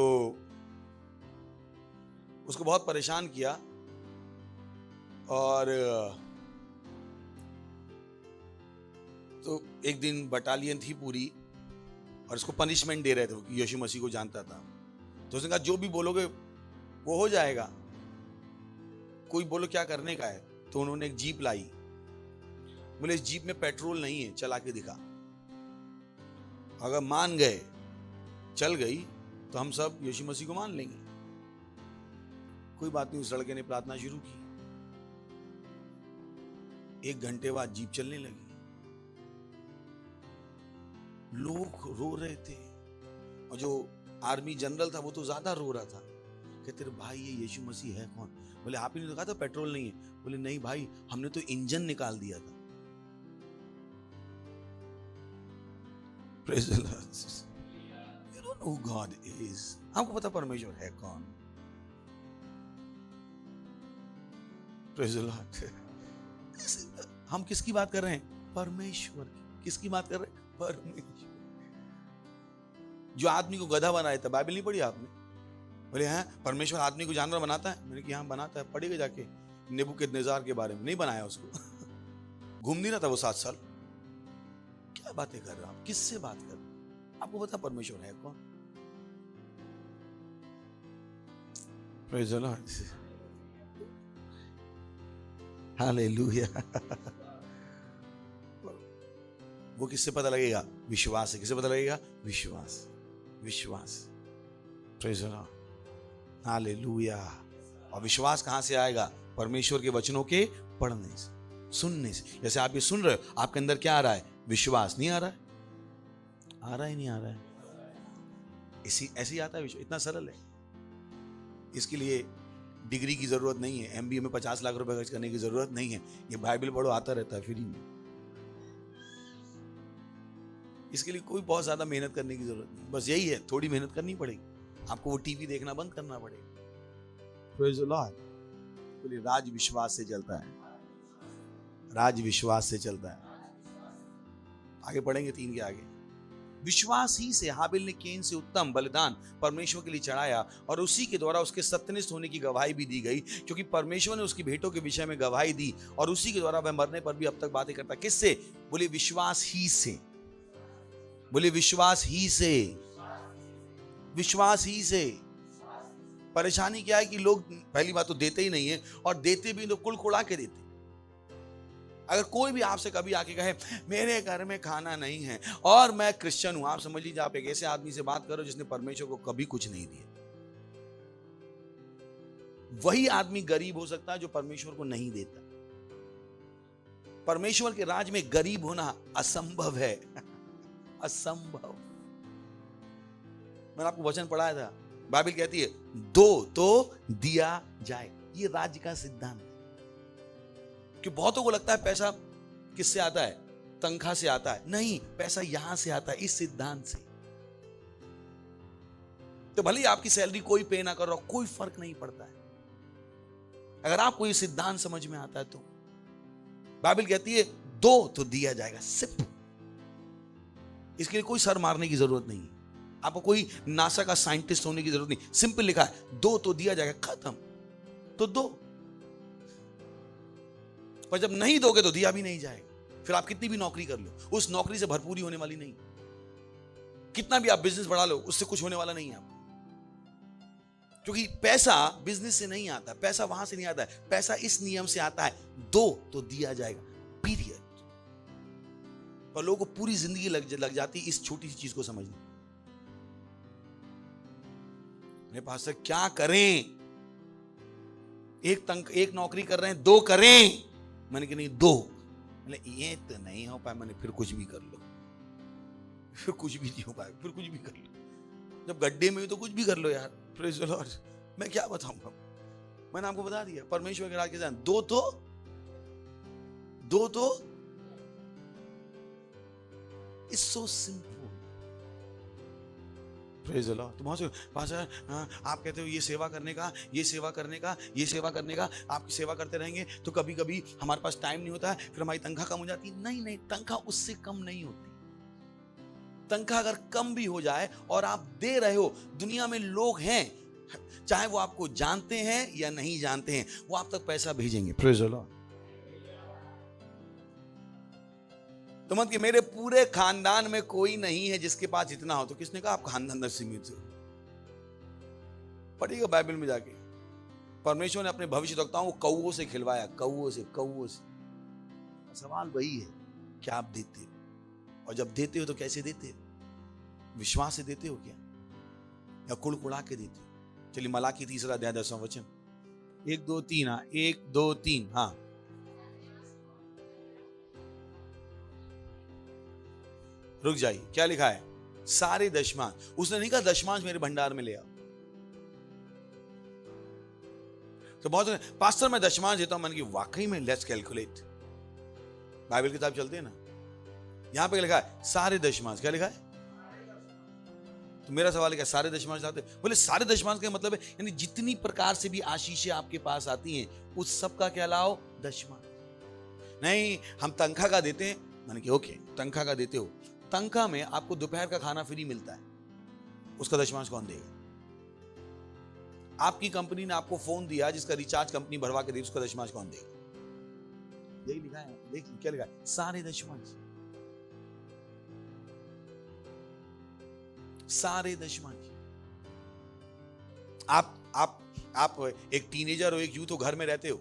उसको बहुत परेशान किया, और तो एक दिन बटालियन थी पूरी और इसको पनिशमेंट दे रहे थे कि यीशु मसीह को जानता था। तो उसने कहा जो भी बोलोगे वो हो जाएगा, कोई बोलो क्या करने का है। तो उन्होंने एक जीप लाई। बोले इस जीप में पेट्रोल नहीं है, चला के दिखा। अगर मान गए, चल गई, तो हम सब यीशु मसीह को मान लेंगे। कोई बात नहीं, उस लड़के ने प्रार्थना शुरू की। 1 घंटे बाद जीप चलने लगी। लोग रो रहे थे, और जो आर्मी जनरल था वो तो ज्यादा रो रहा था। कहते भाई ये यीशु मसीह है कौन? बोले आप ही ने तो कहा था पेट्रोल नहीं है। बोले नहीं भाई, हमने तो इंजन निकाल दिया था। Praise the Lord. You don't know who God is. आपको पता परमेश्वर है कौन? Praise the Lord. हम किसकी बात कर रहे हैं? परमेश्वर की। किसकी बात कर रहे हैं? परमेश्वर। जो आदमी को गधा बनाया था, बाइबल नहीं पढ़ी आपने? बोले हैं परमेश्वर आदमी को जानवर बनाता है? मैंने कहा हाँ बनाता है, पढ़ेगा जाके नेबूकदनेस्जार के बारे में। नहीं बनाया उसको। घूम नहीं रहा था वो 7 साल। क्या बातें कर रहे हो आप? किससे बात कर रहे हो? आपको पता परमेश्वर है कौन? Praise the Lord. Hallelujah. वो किससे पता लगेगा? विश्वास से। किससे पता लगेगा? विश्वास। विश्वास। Praise the Lord. हालेलुया। और विश्वास कहां से आएगा? परमेश्वर के वचनों के पढ़ने से, सुनने से। जैसे आप ये सुन रहे हो, आपके अंदर क्या आ रहा है? विश्वास। नहीं आ रहा है? आ रहा ही नहीं आ रहा है? ऐसे ही आता है विश्वास। इतना सरल है। इसके लिए डिग्री की जरूरत नहीं है, एमबीए में 50 लाख रुपए खर्च करने की जरूरत नहीं है। ये बाइबल पढ़ो, आता रहता है फ्री में। इसके लिए कोई बहुत ज्यादा मेहनत करने की जरूरत नहीं, बस यही है, थोड़ी मेहनत करनी पड़ेगी। आपको वो टीवी देखना बंद करना पड़ेगा। Praise the Lord. बोलिए राज विश्वास से चलता है। राज विश्वास से चलता है। आगे पढ़ेंगे 3 के आगे। विश्वास ही से हाबिल ने केन से उत्तम बलिदान परमेश्वर के लिए चढ़ाया और उसी के द्वारा उसके सत्यनिष्ठ होने की गवाही भी दी गई, क्योंकि परमेश्वर ने उसकी भेंटों के विषय में गवाही दी और उसी के द्वारा वह मरने पर भी अब तक बातें करता। किससे? बोले विश्वास ही से। बोले विश्वास ही से। विश्वास ही से। परेशानी क्या है कि लोग पहली बात तो देते ही नहीं है, और देते भी तो कुड़कुड़ा के देते। अगर कोई भी आपसे कभी आके कहे मेरे घर में खाना नहीं है और मैं क्रिश्चियन हूं, आप समझ लीजिए आप एक ऐसे आदमी से बात करो जिसने परमेश्वर को कभी कुछ नहीं दिया। वही आदमी गरीब हो सकता है जो परमेश्वर को नहीं देता। परमेश्वर के राज में गरीब होना असंभव है। असंभव। मैंने आपको वचन पढ़ाया था, बाइबल कहती है दो तो दिया जाए। ये राज्य का सिद्धांत है। कि बहुतों को लगता है पैसा किससे आता है? तनख्वाह से आता है। नहीं, पैसा यहां से आता है, इस सिद्धांत से। तो भले ही आपकी सैलरी कोई पे ना कर रहा, कोई फर्क नहीं पड़ता है, अगर आपको ये सिद्धांत समझ में आता है तो। बाइबल कहती है दो तो दिया जाएगा, सिर्फ। इसके लिए कोई सर मारने की जरूरत नहीं है, आपको कोई नासा का साइंटिस्ट होने की जरूरत नहीं। सिंपल लिखा है दो तो दिया जाएगा, खत्म। तो दो। पर जब नहीं दोगे तो दिया भी नहीं जाएगा। फिर आप कितनी भी नौकरी कर लो, उस नौकरी से भरपूरी होने वाली नहीं। कितना भी आप बिजनेस बढ़ा लो, उससे कुछ होने वाला नहीं है आपको। क्योंकि पैसा बिजनेस से नहीं आता, पैसा वहां से नहीं आता है, पैसा इस नियम से आता है, दो तो दिया जाएगा, पीरियड। पर लोगों को पूरी जिंदगी लग जाती इस छोटी सी चीज को समझने। मेरे पास से क्या करें? एक नौकरी कर रहे हैं, दो करें। मैंने कहा नहीं दो। मैंने ये तो नहीं हो पाया। मैंने फिर कुछ भी कर लो, फिर कुछ भी नहीं हो पाया, फिर कुछ भी कर लो। जब गड्ढे में तो कुछ भी कर लो यार। Praise the Lord. मैं क्या बताऊंगा? मैंने आपको बता दिया परमेश्वर के राज के साथ दो तो it's so simple. Praise the Lord. तो पास्टर आप कहते हो ये सेवा करने का, ये सेवा करने का, ये सेवा करने का, आपकी सेवा करते रहेंगे तो कभी कभी हमारे पास टाइम नहीं होता है, फिर हमारी तनख्वाह कम हो जाती है। नहीं, तनख्वाह उससे कम नहीं होती। तनख्वाह अगर कम भी हो जाए और आप दे रहे हो, दुनिया में लोग हैं, चाहे वो आपको जानते हैं या नहीं जानते हैं, वो आप तक पैसा भेजेंगे। Praise the Lord. तो मत कि मेरे पूरे खानदान में कोई नहीं है जिसके पास इतना हो। तो किसने कहा आप खानदान में सीमित हो? पढ़िएगा बाइबल में जाके। परमेश्वर ने अपने भविष्यवक्ताओं को कौओं से खिलवाया, कौओं से। सवाल वही है कि आप देते हो, और जब देते हो तो कैसे देते हो? विश्वास से देते हो क्या, या कुड़कुड़ा के देते हो? चलिए मलाकी 3 अध्याय 10वां वचन। 1 2 3। हाँ 1 2 3। हाँ रुक जाइए, क्या लिखा है? सारे दशमांश। उसने नहीं कहा दशमांश मेरे भंडार में ले आओ। तो बहुत पास्टर मैं दशमांश देता हूं। मैंने कहा वाकई में, लेट्स कैलकुलेट। बाइबल किताब चलते हैं ना, यहां पे लिखा है सारे दशमांश। क्या लिखा है? तो मेरा सवाल है क्या सारे दशमांश आते? बोले सारे दशमांश का मतलब है यानी जितनी प्रकार से भी आशीषें आपके पास आती हैं उस सब का क्या लाओ? दशमांश। नहीं हम तनख्वाह का देते हैं, मैंने कहा ओके तनख्वाह का देते हो, तनख्वाह में आपको दोपहर का खाना फ्री मिलता है, उसका दशमांश कौन देगा? आपकी कंपनी ने आपको फोन दिया जिसका रिचार्ज कंपनी भरवा के दे, उसका दशमांश कौन देगा? यही लिखा है, देख क्या लिखा है, सारे दशमांश, सारे दशमांश। आप एक टीनेजर हो, एक यूथ हो, घर में रहते हो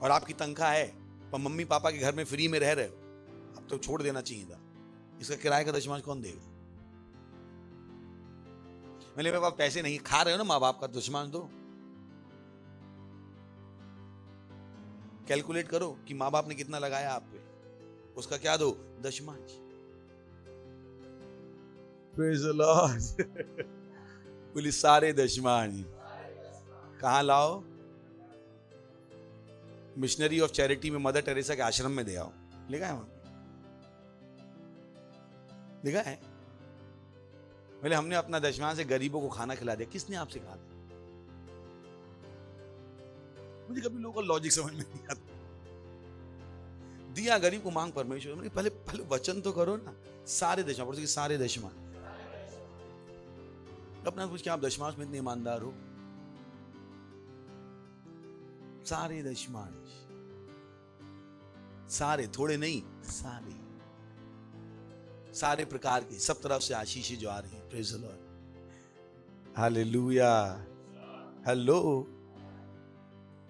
और आपकी तनख्वाह है पर मम्मी पापा के घर में फ्री में रह रहे हो, अब तो छोड़ देना चाहिए था, इसका किराए का दशमांश कौन देगा? मेरे पास पैसे नहीं, खा रहे हो ना माँ बाप का, दशमांश दो। कैलकुलेट करो कि माँ बाप ने कितना लगाया आप पे, उसका क्या दो? दशमांश। Praise the Lord. बोली सारे दशमांश कहां लाओ? मिशनरी ऑफ चैरिटी में मदर टेरेसा के आश्रम में दे आओ, लिखा है वहां, लिखा है। बोले हमने अपना दशमांश से गरीबों को खाना खिला दिया, किसने आपसे कहा था? मुझे कभी लोगों का लॉजिक समझ में नहीं आता। दिया गरीब को, मांग परमेश्वर। पहले वचन तो करो ना। सारे दशमांश, सारे दशमांश। अपना पूछ के आप दशमांश में इतने ईमानदार हो? सारे दशमांश, सारे, थोड़े नहीं, सारे, सारे प्रकार के, सब तरफ से आशीषें जो आ रही हैं। Praise the Lord, hallelujah, hello,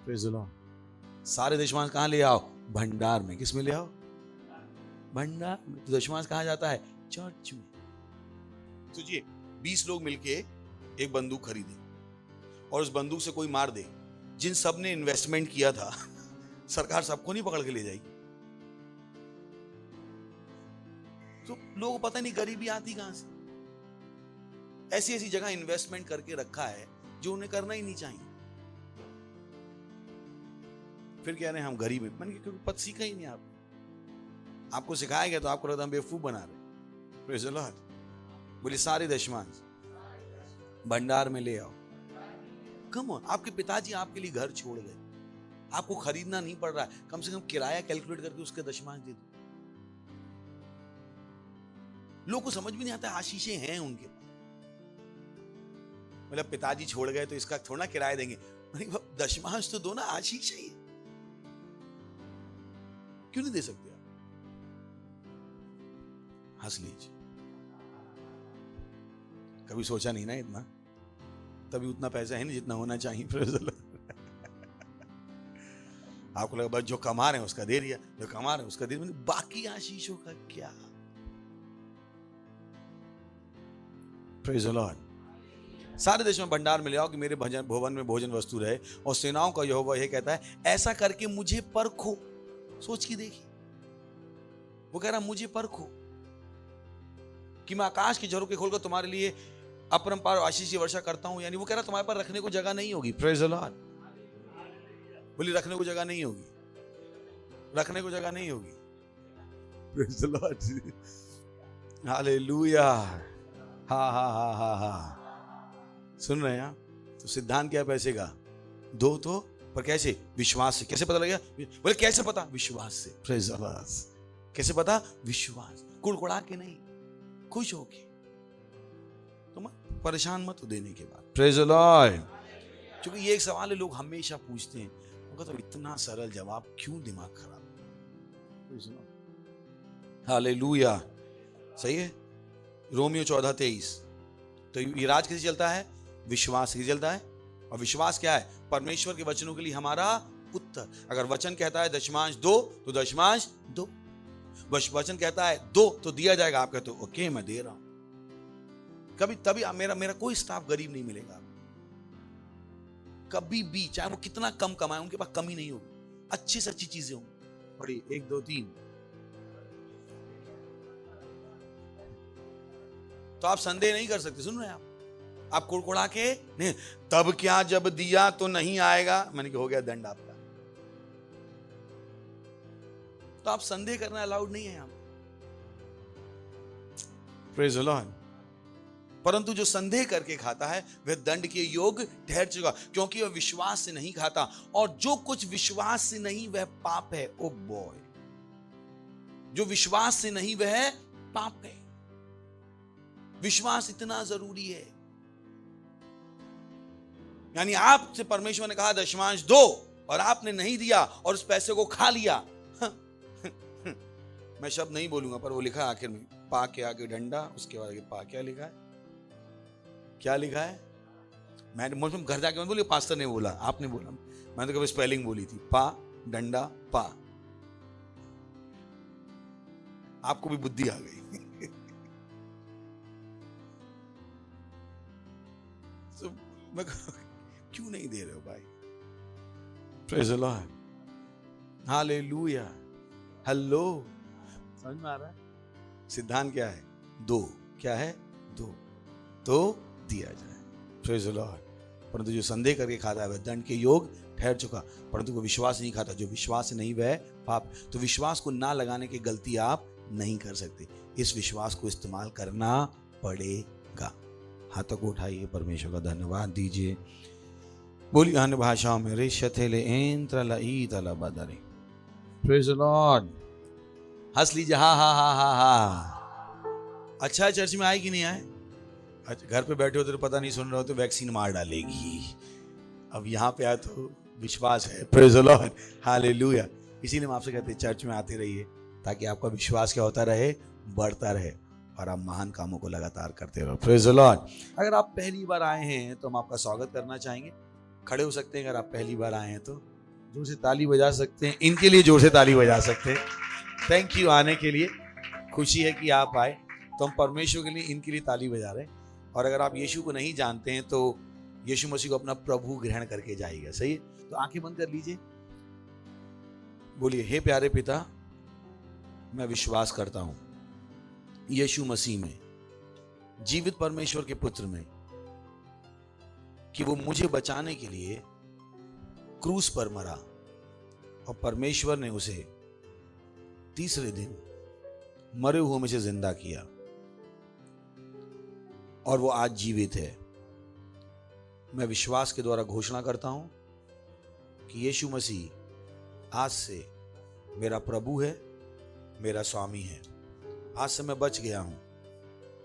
praise the Lord. सारे दशमांश कहां ले आओ? भंडार में। किस में ले आओ? भंडार में। तो दशमांश कहां जाता है? चर्च में। सोचिए 20 लोग मिलके एक बंदूक खरीदे और उस बंदूक से कोई मार दे, जिन सब ने इन्वेस्टमेंट किया था सरकार सबको नहीं पकड़ के ले जाएगी? तो लोगों को पता नहीं गरीबी आती कहां से। ऐसी ऐसी जगह इन्वेस्टमेंट करके रखा है जो उन्हें करना ही नहीं चाहिए। फिर कह रहे हैं हम गरीब हैं। मैंने क्योंकि पद सीखा ही नहीं आपको सिखाया गया तो आपको लगता है हम बेवकूफ बना रहे। Praise the Lord. बोले सारे दशमांश भंडार में ले आओ। कम ऑन, आपके पिताजी आपके लिए घर छोड़ गए, आपको खरीदना नहीं पड़ रहा है, कम से कम किराया कैलकुलेट करके उसके दशमांश दे दो। लोगों को समझ भी नहीं आता आशीषें हैं उनके पास। मतलब पिताजी छोड़ गए तो इसका थोड़ा किराया देंगे, दशमांश तो दो ना, आशीष है। क्यों नहीं दे सकते आप? हंस लीजिए। कभी सोचा नहीं ना इतना, तभी उतना पैसा है नहीं जितना होना चाहिए। आपको लगा बस जो कमा रहे हैं उसका दे दिया, जो कमा रहे हैं उसका दे दिया, बाकी आशीषों का क्या? Praise the Lord. सारे देश में भंडार में ले आओ कि मेरे भवन में भोजन वस्तु रहे, और सेनाओं का यहोवा यह कहता है ऐसा करके मुझे परखो। सोच के देखिए, वो कह रहा मुझे परखो कि मैं आकाश की झरोखे खोलकर तुम्हारे लिए अपरंपार आशीष की वर्षा करता हूं। यानी वो कह रहा तुम्हारे पर रखने को जगह नहीं होगी। Praise the Lord. बोली रखने को जगह नहीं होगी, रखने को जगह नहीं होगी। Praise the Lord, hallelujah. हा हा हा हा हा। सुन रहे हैं आप? तो सिद्धांत क्या है पैसे का? दो तो, पर कैसे? विश्वास से। कैसे पता लगा? बोले कैसे पता? विश्वास से। Praise the Lord. कैसे पता? विश्वास। कुड़कुड़ा के नहीं, खुश होके। तुम परेशान मत हो देने के बाद। Praise the Lord. क्योंकि ये एक सवाल है लोग हमेशा पूछते हैं, उनका तो इतना सरल जवाब, क्यों दिमाग खराब? हालेलुया। सही है। रोमियो 14:23। तो ये राज किसे चलता है? विश्वास से चलता है। और विश्वास क्या है? परमेश्वर के वचनों के लिए हमारा उत्तर। अगर वचन कहता है दशमांश दो तो दशमांश दो, वचन कहता है दो तो दिया जाएगा, आप कहते हो ओके मैं दे रहा हूं। कभी तभी मेरा कोई स्टाफ गरीब नहीं मिलेगा कभी भी, चाहे वो कितना कम कमाए, उनके पास कमी नहीं होगी। अच्छी से अच्छी चीजें होंगी। बड़ी 1 2 3। तो आप संदेह नहीं कर सकते। सुन रहे हैं आप कुड़कुड़ा के नहीं, तब क्या जब दिया तो नहीं आएगा। मैंने कहा हो गया दंड आपका। तो आप संदेह करना अलाउड नहीं है यहां। Praise the Lord. परंतु जो संदेह करके खाता है वह दंड के योग्य ठहर चुका, क्योंकि वह विश्वास से नहीं खाता, और जो कुछ विश्वास से नहीं वह पाप है। ओ बॉय, जो विश्वास से नहीं वह पाप है। विश्वास इतना जरूरी है। यानी आपसे परमेश्वर ने कहा दशमांश दो, और आपने नहीं दिया और उस पैसे को खा लिया। मैं शब्द नहीं बोलूंगा, पर वो लिखा है आखिर में, पा के आगे डंडा, उसके बाद आगे पा। क्या लिखा है? क्या लिखा है? मैंने घर जाके मत बोली, पास्टर ने बोला, आपने बोला, मैंने तो कभी स्पेलिंग बोली थी, पा डंडा पा। आपको भी बुद्धि आ गई। तो मैं क्यों नहीं दे रहे हो भाई? Praise the Lord, hallelujah, hello. समझ में आ रहा है? सिद्धांत क्या है? दो। क्या है? दो तो दिया जाए। Praise the Lord. परंतु जो संदेह करके खाता है वह दंड के योग ठहर चुका, परंतु वो विश्वास नहीं खाता। जो विश्वास नहीं वह पाप। तो विश्वास को ना लगाने की गलती आप नहीं कर सकते। इस विश्वास को इस्तेमाल करना पड़ेगा। हाथों को उठाइए, परमेश्वर का धन्यवाद दीजिए। बोलिए अन्य भाषाओं में, रे शथेले एन त्रला ई तला बदरे। Praise the Lord. हंस लीजिए, हा हा हा हा हा। अच्छा, चर्च में आए कि नहीं आए? अच्छा, घर पे बैठे हो तो पता नहीं सुन रहे हो तो वैक्सीन मार डालेगी। अब यहाँ पे आए तो विश्वास है। Praise the Lord, hallelujah. इसीलिए हम आपसे कहते हैं चर्च में आते रहिए, ताकि आपका विश्वास क्या होता रहे? बढ़ता रहे, और आप महान कामों को लगातार करते रहो। Praise the Lord. अगर आप पहली बार आए हैं तो हम आपका स्वागत करना चाहेंगे। खड़े हो सकते हैं अगर आप पहली बार आए हैं तो, जोर से ताली बजा सकते हैं। इनके लिए जोर से ताली बजा सकते हैं। थैंक यू आने के लिए, खुशी है कि आप आए। तो हम परमेश्वर के लिए इनके लिए ताली बजा रहे हैं। और अगर आप यीशु को नहीं जानते हैं तो यीशु मसीह को अपना प्रभु ग्रहण करके जाइएगा। सही है? तो आंखें बंद कर लीजिए, बोलिए, हे प्यारे पिता, मैं विश्वास करता हूं यीशु मसीह में, जीवित परमेश्वर के पुत्र में, कि वो मुझे बचाने के लिए क्रूस पर मरा, और परमेश्वर ने उसे तीसरे दिन मरे हुए में से जिंदा किया, और वो आज जीवित है। मैं विश्वास के द्वारा घोषणा करता हूं कि यीशु मसीह आज से मेरा प्रभु है, मेरा स्वामी है। आज से मैं बच गया हूं।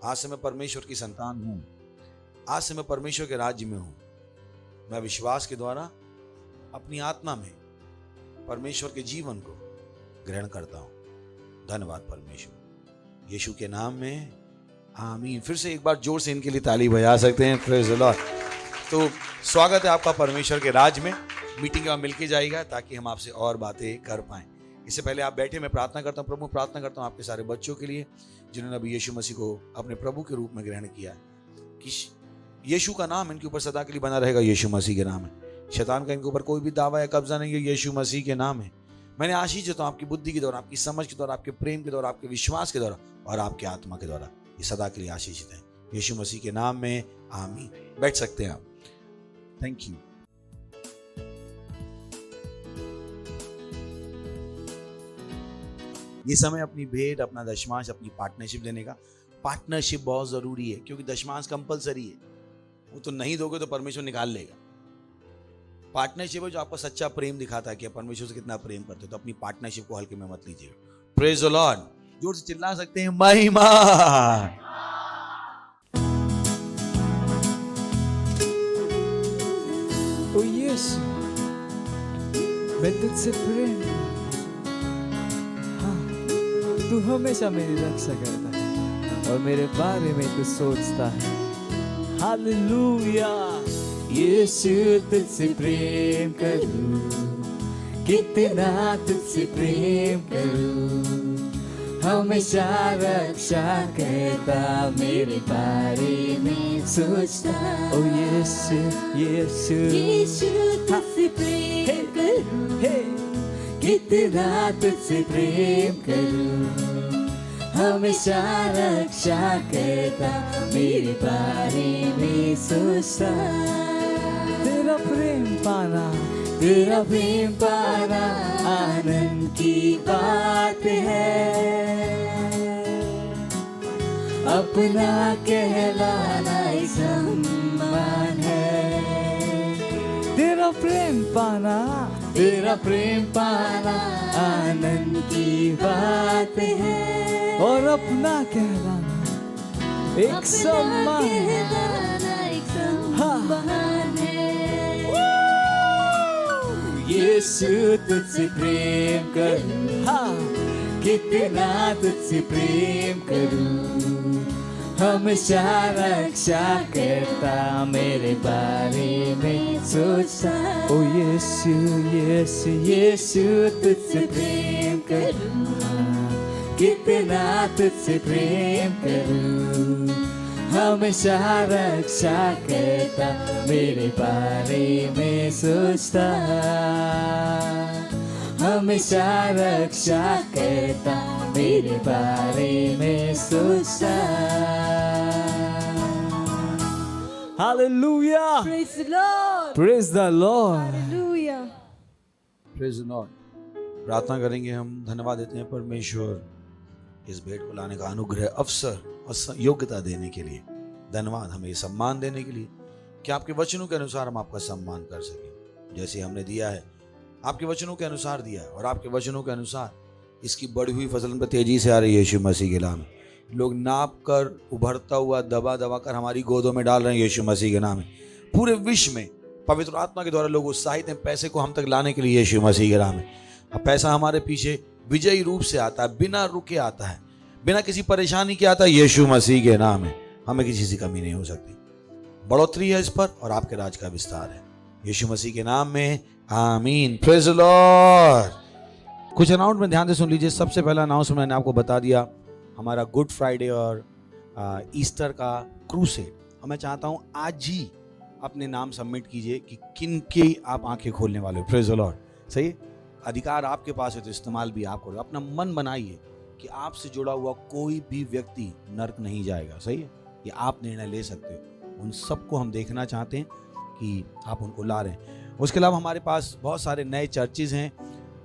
आज से मैं परमेश्वर की संतान हूं। आज से मैं परमेश्वर के राज्य में हूं। मैं विश्वास के द्वारा अपनी आत्मा में परमेश्वर के जीवन को ग्रहण करता हूं। धन्यवाद परमेश्वर, यीशु के नाम में, आमीन। फिर से एक बार जोर से इनके लिए ताली बजा सकते हैं। Praise the Lord. तो स्वागत है आपका परमेश्वर के राज में। मीटिंग में मिलके जाइएगा ताकि हम आपसे और बातें कर पाएं। इससे पहले आप बैठे, मैं प्रार्थना करता हूं। प्रभु, प्रार्थना करता हूं आपके सारे बच्चों के लिए जिन्होंने अभी यीशु मसीह को अपने प्रभु के रूप में ग्रहण किया, कि यीशु का नाम इनके ऊपर सदा के लिए बना रहेगा। यीशु मसीह के नाम है। शैतान का इनके ऊपर कोई भी दावा या कब्जा नहीं है। यीशु मसीह के नाम है। मैंने आशीष देता हूं आपकी बुद्धि के द्वारा, आपकी समझ के द्वारा, आपके प्रेम के द्वारा, आपके विश्वास के द्वारा और आपके आत्मा के द्वारा। ये सदा के लिए आशीषित है। यीशु मसीह के नाम में, आमीन। बैठ सकते हैं आप। Thank you. ये समय अपनी भेंट, अपना दशमांश, अपनी पार्टनरशिप देने का। पार्टनरशिप बहुत जरूरी है, क्योंकि दशमांश कंपलसरी है। वो तो नहीं दोगे तो परमेश्वर निकाल लेगा। पार्टनरशिप है जो आपको सच्चा प्रेम दिखाता है कि आप परमेश्वर से कितना प्रेम करते हो। तो अपनी पार्टनरशिप को हल्के में मत लीजिएगा। Praise the Lord. जोर से चिल्ला सकते हैं, महिमा। ओ यीशु, मैं तुझसे प्रेम, हाँ, तू हमेशा मेरी रक्षा करता है और मेरे बारे में तू सोचता है। हालेलुया। यीशु, तुझसे प्रेम करूं, कितना तुझसे प्रेम करूं, हमेशा रक्षा करता, मेरे बारे में सोचता। ओ यीशु, यीशु, यीशु, तुझसे प्रेम करूं, कितना तुझसे प्रेम करूं, हमेशा रक्षा करता, मेरे बारे में सोचता। तेरा प्रेम पाना, तेरा प्रेम पाना आनंद की बात है। अपना कहलाना एक सम्मान है। तेरा प्रेम पाना, तेरा प्रेम पाना आनंद की बात है। और अपना कहलाना एक सम्मान है। यीशु तुझसे प्रेम करूं, कितना तुझसे प्रेम करूं। हमेशा रक्षा करता, मेरे बारे में सोचता। ओ यीशु यीशु यीशु तुझसे प्रेम करूं, कितना तुझसे प्रेम करूं। हमेशा रक्षा करता, मेरे बारे में सोचता। हमेशा रक्षा करता, मेरे बारे में सोचता। Hallelujah, Praise the Lord. Praise the Lord. Hallelujah. Praise the Lord. प्रार्थना करेंगे हम। धन्यवाद देते हैं परमेश्वर इस भेंट को लाने का अनुग्रह, अवसर और योग्यता देने के लिए। धन्यवाद हमें ये सम्मान देने के लिए कि आपके वचनों के अनुसार हम आपका सम्मान कर सकें। जैसे हमने दिया है, आपके वचनों के अनुसार दिया है, और आपके वचनों के अनुसार इसकी बढ़ी हुई फसल पर तेजी से आ रही है। यीशु मसीह के नाम में लोग नाप कर, उभरता हुआ दबा दबा कर हमारी गोदों में डाल रहे हैं। यीशु मसीह के नाम में पूरे विश्व में पवित्र आत्मा के द्वारा लोग उत्साहित हैं पैसे को हम तक लाने के लिए। यीशु मसीह के नाम में अब पैसा हमारे पीछे विजयी रूप से आता है, बिना रुके आता है, बिना किसी परेशानी के आता है। यीशु मसीह के नाम में हमें किसी से कमी नहीं हो सकती। बढ़ोतरी है इस पर, और आपके राज का विस्तार है। यीशु मसीह के नाम में आमीन। Praise the Lord. कुछ अनाउंसमेंट ध्यान से सुन लीजिए। सबसे पहला अनाउंसमेंट मैंने आपको बता दिया, हमारा गुड फ्राइडे और ईस्टर का क्रूसेड। और मैं चाहता हूं आज ही अपने नाम सबमिट कीजिए कि किन की आप आंखें खोलने वाले हो। Praise the Lord. सही, अधिकार आपके पास है तो इस्तेमाल भी आप करो। अपना मन बनाइए कि आपसे जुड़ा हुआ कोई भी व्यक्ति नर्क नहीं जाएगा। सही है, ये आप निर्णय ले सकते हो। उन सबको हम देखना चाहते हैं कि आप उनको ला रहे हैं। उसके अलावा हमारे पास बहुत सारे नए चर्चेज़ हैं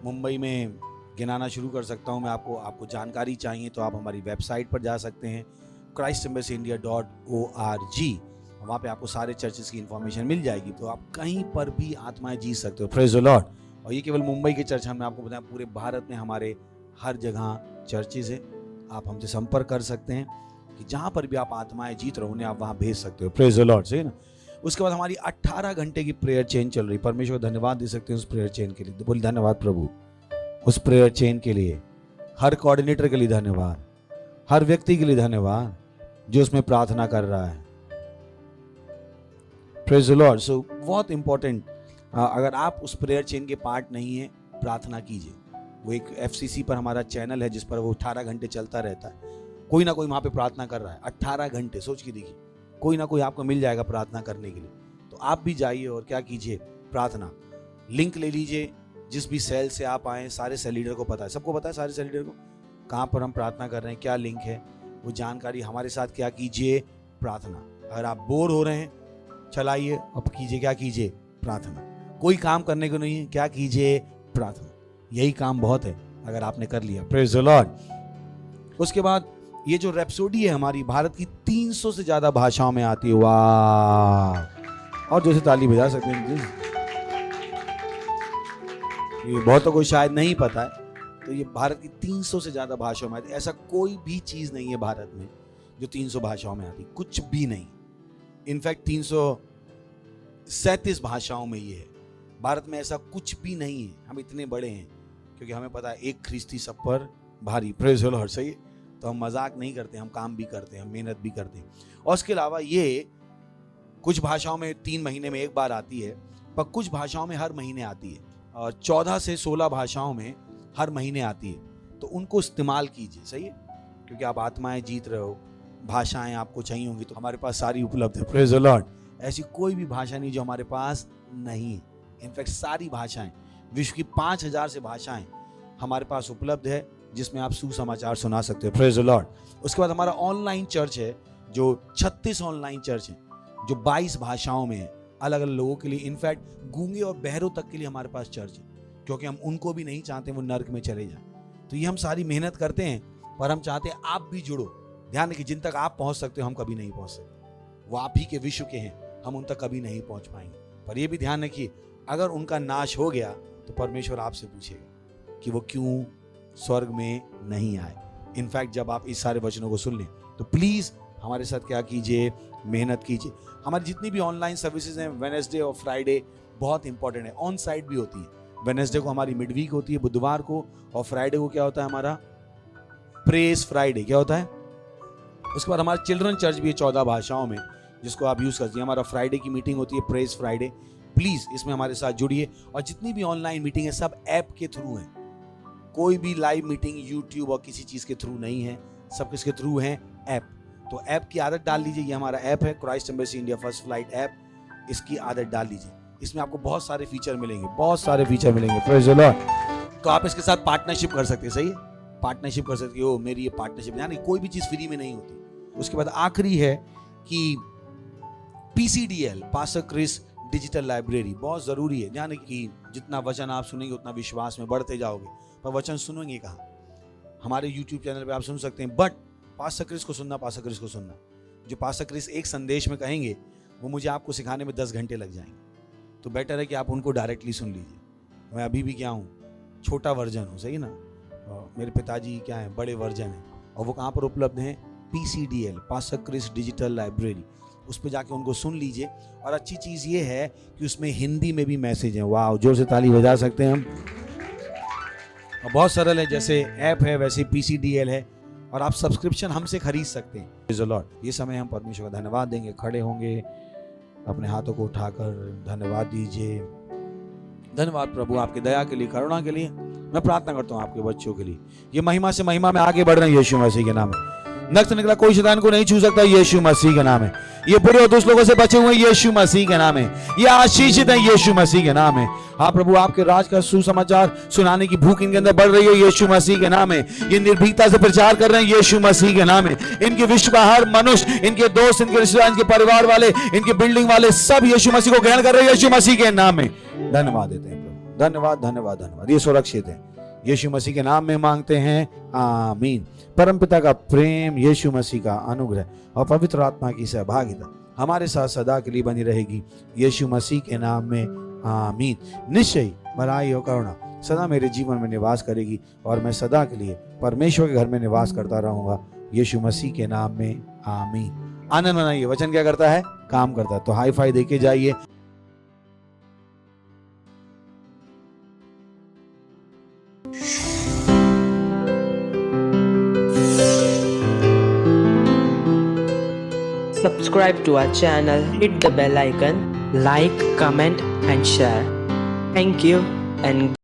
मुंबई में, गिनाना शुरू कर सकता हूं मैं। आपको जानकारी चाहिए तो आप हमारी वेबसाइट पर जा सकते हैं, christembassyindia.org। वहाँ पे आपको सारे चर्चेज़ की इन्फॉर्मेशन मिल जाएगी, तो आप कहीं पर भी आत्माएं जीत सकते हो। Praise the Lord. और ये केवल मुंबई के चर्च, हमने आपको बताया पूरे भारत में हमारे हर जगह चर्चेज़ है। आप हमसे संपर्क कर सकते हैं कि जहाँ पर भी आप आत्माएं जीत रहे हो उन्हें आप वहाँ भेज सकते हो। Praise the Lord. सही ना। उसके बाद हमारी 18 घंटे की प्रेयर चेन चल रही। परमेश्वर को धन्यवाद दे सकते हैं उस प्रेयर चेन के लिए। बोल धन्यवाद प्रभु उस प्रेयर चेन के लिए। हर कोऑर्डिनेटर के लिए धन्यवाद, हर व्यक्ति के लिए धन्यवाद जो उसमें प्रार्थना कर रहा है। Praise the Lord. सो बहुत इंपॉर्टेंट, अगर आप उस प्रेयर चेन के पार्ट नहीं है, प्रार्थना कीजिए। वो एक FCC पर हमारा चैनल है जिस पर वो 18 घंटे चलता रहता है। कोई ना कोई वहाँ पे प्रार्थना कर रहा है 18 घंटे। सोच के देखिए, कोई ना कोई आपको मिल जाएगा प्रार्थना करने के लिए। तो आप भी जाइए और क्या कीजिए, प्रार्थना। लिंक ले लीजिए, जिस भी सेल से आप आए, सारे सेल लीडर को पता है, सबको पता है सारे सेल लीडर को कहाँ पर हम प्रार्थना कर रहे हैं, क्या लिंक है, वो जानकारी हमारे साथ क्या कीजिए, प्रार्थना। अगर आप बोर हो रहे हैं, चलाइए, अब कीजिए, क्या कीजिए, प्रार्थना। कोई काम करने को नहीं है, क्या कीजिए, प्रार्थना। यही काम बहुत है अगर आपने कर लिया। Praise the Lord. उसके बाद ये जो रैप्सोडी है हमारी, भारत की 300 से ज्यादा भाषाओं में आती है। वाह, और जैसे ताली बजा सकते हैं। ये बहुतों को शायद नहीं पता है, तो ये भारत की 300 से ज्यादा भाषाओं में आती है। ऐसा कोई भी चीज नहीं है भारत में जो 300 भाषाओं में आती, कुछ भी नहीं। इनफैक्ट 337 भाषाओं में ये है। भारत में ऐसा कुछ भी नहीं है। हम इतने बड़े हैं क्योंकि हमें पता है एक ख्रिस्ती सब पर भारी। Praise the Lord. सही, तो हम मजाक नहीं करते, हम काम भी करते हैं, हम मेहनत भी करते हैं। और उसके अलावा ये कुछ भाषाओं में 3 महीने में एक बार आती है, पर कुछ भाषाओं में हर महीने आती है, और 14 से 16 भाषाओं में हर महीने आती है। तो उनको इस्तेमाल कीजिए। सही है, क्योंकि आप आत्माएं जीत रहे हो। भाषाएं आपको चाहिए होंगी तो हमारे पास सारी उपलब्ध है। Praise the Lord. ऐसी कोई भी भाषा नहीं जो हमारे पास नहीं है। इनफैक्ट सारी भाषाएं, विश्व की 5000 से भाषाएं हमारे पास उपलब्ध है, जिसमें आप सुसमाचार सुना सकते हो। Praise the Lord. उसके बाद हमारा ऑनलाइन चर्च है, जो 36 ऑनलाइन चर्च है, जो 22 भाषाओं में है, अलग अलग लोगों के लिए। इनफैक्ट गूंगे और बहरों तक के लिए हमारे पास चर्च है, क्योंकि हम उनको भी नहीं चाहते वो नर्क में चले जाएं। तो ये हम सारी मेहनत करते हैं, पर हम चाहते हैं आप भी जुड़ो। ध्यान रखिए, जिन तक आप पहुंच सकते हो हम कभी नहीं पहुंच सकते। वो आप ही के विश्व के हैं, हम उन तक कभी नहीं पहुंच पाएंगे। पर यह भी ध्यान रखिए, अगर उनका नाश हो गया तो परमेश्वर आपसे पूछेगा कि वो क्यों स्वर्ग में नहीं आए। इनफैक्ट जब आप इस सारे वचनों को सुन लें तो प्लीज हमारे साथ क्या कीजिए, मेहनत कीजिए। हमारी जितनी भी ऑनलाइन सर्विसेज हैं, वेडनेसडे और फ्राइडे बहुत इंपॉर्टेंट है, ऑन साइट भी होती है। वेडनेसडे को हमारी मिड वीक होती है बुधवार को, और फ्राइडे को क्या होता है हमारा प्रेज फ्राइडे। क्या होता है? उसके बाद हमारा चिल्ड्रन चर्च भी है 14 भाषाओं में, जिसको आप यूज करते हैं। हमारा फ्राइडे की मीटिंग होती है प्रेज फ्राइडे। प्लीज इसमें हमारे साथ जुड़िए। और जितनी भी ऑनलाइन मीटिंग है सब ऐप के थ्रू है, कोई भी लाइव मीटिंग यूट्यूब और किसी चीज के थ्रू नहीं है, सब किसके थ्रू है? ऐप। तो ऐप की आदत डाल लीजिए। ये हमारा ऐप है, Christ embassy India first flight app. इसकी आदत डाल लीजिए। इसमें आपको बहुत सारे फीचर मिलेंगे, बहुत सारे फीचर मिलेंगे। Praise the Lord. तो आप इसके साथ पार्टनरशिप कर सकते हैं। सही है, पार्टनरशिप कर सकते हो। मेरी ये पार्टनरशिप, यानी कोई भी चीज फ्री में नहीं होती। उसके बाद आखिरी है कि PCDL, pastor Chris digital library, बहुत जरूरी है। यानी कि जितना वचन आप सुनेंगे उतना विश्वास में बढ़ते जाओगे। पर वचन सुनेंगे कहाँ? हमारे YouTube चैनल पे आप सुन सकते हैं, बट पास्टर क्रिस को सुनना, पास्टर क्रिस को सुनना। जो पास्टर क्रिस एक संदेश में कहेंगे वो मुझे आपको सिखाने में 10 घंटे लग जाएंगे। तो बेटर है कि आप उनको डायरेक्टली सुन लीजिए। मैं अभी भी क्या हूँ, छोटा वर्जन हूँ, सही ना। मेरे पिताजी क्या है, बड़े वर्जन है। और वो कहाँ पर उपलब्ध हैं? PCDL, pastor Chris digital library. उस पर जाके उनको सुन लीजिए। और अच्छी चीज़ ये है कि उसमें हिंदी में भी मैसेज है। वाह, जोर से ताली बजा सकते हैं हम। और बहुत सरल है, जैसे ऐप है वैसे PCDL है। और आप सब्सक्रिप्शन हमसे खरीद सकते हैं। Praise the Lord. ये समय हम परमेश्वर का धन्यवाद देंगे। खड़े होंगे, अपने हाथों को उठाकर धन्यवाद दीजिए। धन्यवाद प्रभु आपकी दया के लिए, करुणा के लिए। मैं प्रार्थना करता हूँ आपके बच्चों के लिए, ये महिमा से महिमा में आगे बढ़ रहे हैं यीशु मसीह के नाम में। नक्श निकला कोई शैतान को नहीं छू सकता, यीशु मसीह के नाम है। ये बुरे और दुष्ट लोगों से बचे हुए यीशु मसीह के नाम है। ये आशीषित है यीशु मसीह के नाम है। हाँ प्रभु, आपके राज का सुसमाचार सुनाने की भूख इनके अंदर बढ़ रही है यीशु मसीह के नाम है। ये निर्भीकता से प्रचार कर रहे हैं यीशु मसीह के नाम है। इनके विश्व का हर मनुष्य, इनके दोस्त, इनके रिश्तेदार, इनके परिवार वाले, इनके बिल्डिंग वाले सब यीशु मसीह को ग्रहण कर रहे हैं यीशु मसीह के नाम में। धन्यवाद देते हैं प्रभु, धन्यवाद धन्यवाद धन्यवाद। ये सुरक्षित है, यीशु मसीह के नाम में मांगते हैं, आमीन। परमपिता का प्रेम, यीशु मसीह का अनुग्रह और पवित्र आत्मा की सहभागिता हमारे साथ सदा के लिए बनी रहेगी यीशु मसीह के नाम में, आमीन। निश्चय भलाई और करुणा सदा मेरे जीवन में निवास करेगी और मैं सदा के लिए परमेश्वर के घर में निवास करता रहूंगा यीशु मसीह के नाम में, आमीन। आनंद मनाइए, वचन क्या करता है? काम करता है। तो हाई फाई देके जाइए। Subscribe to our channel, hit the bell icon, like, comment and share. Thank you and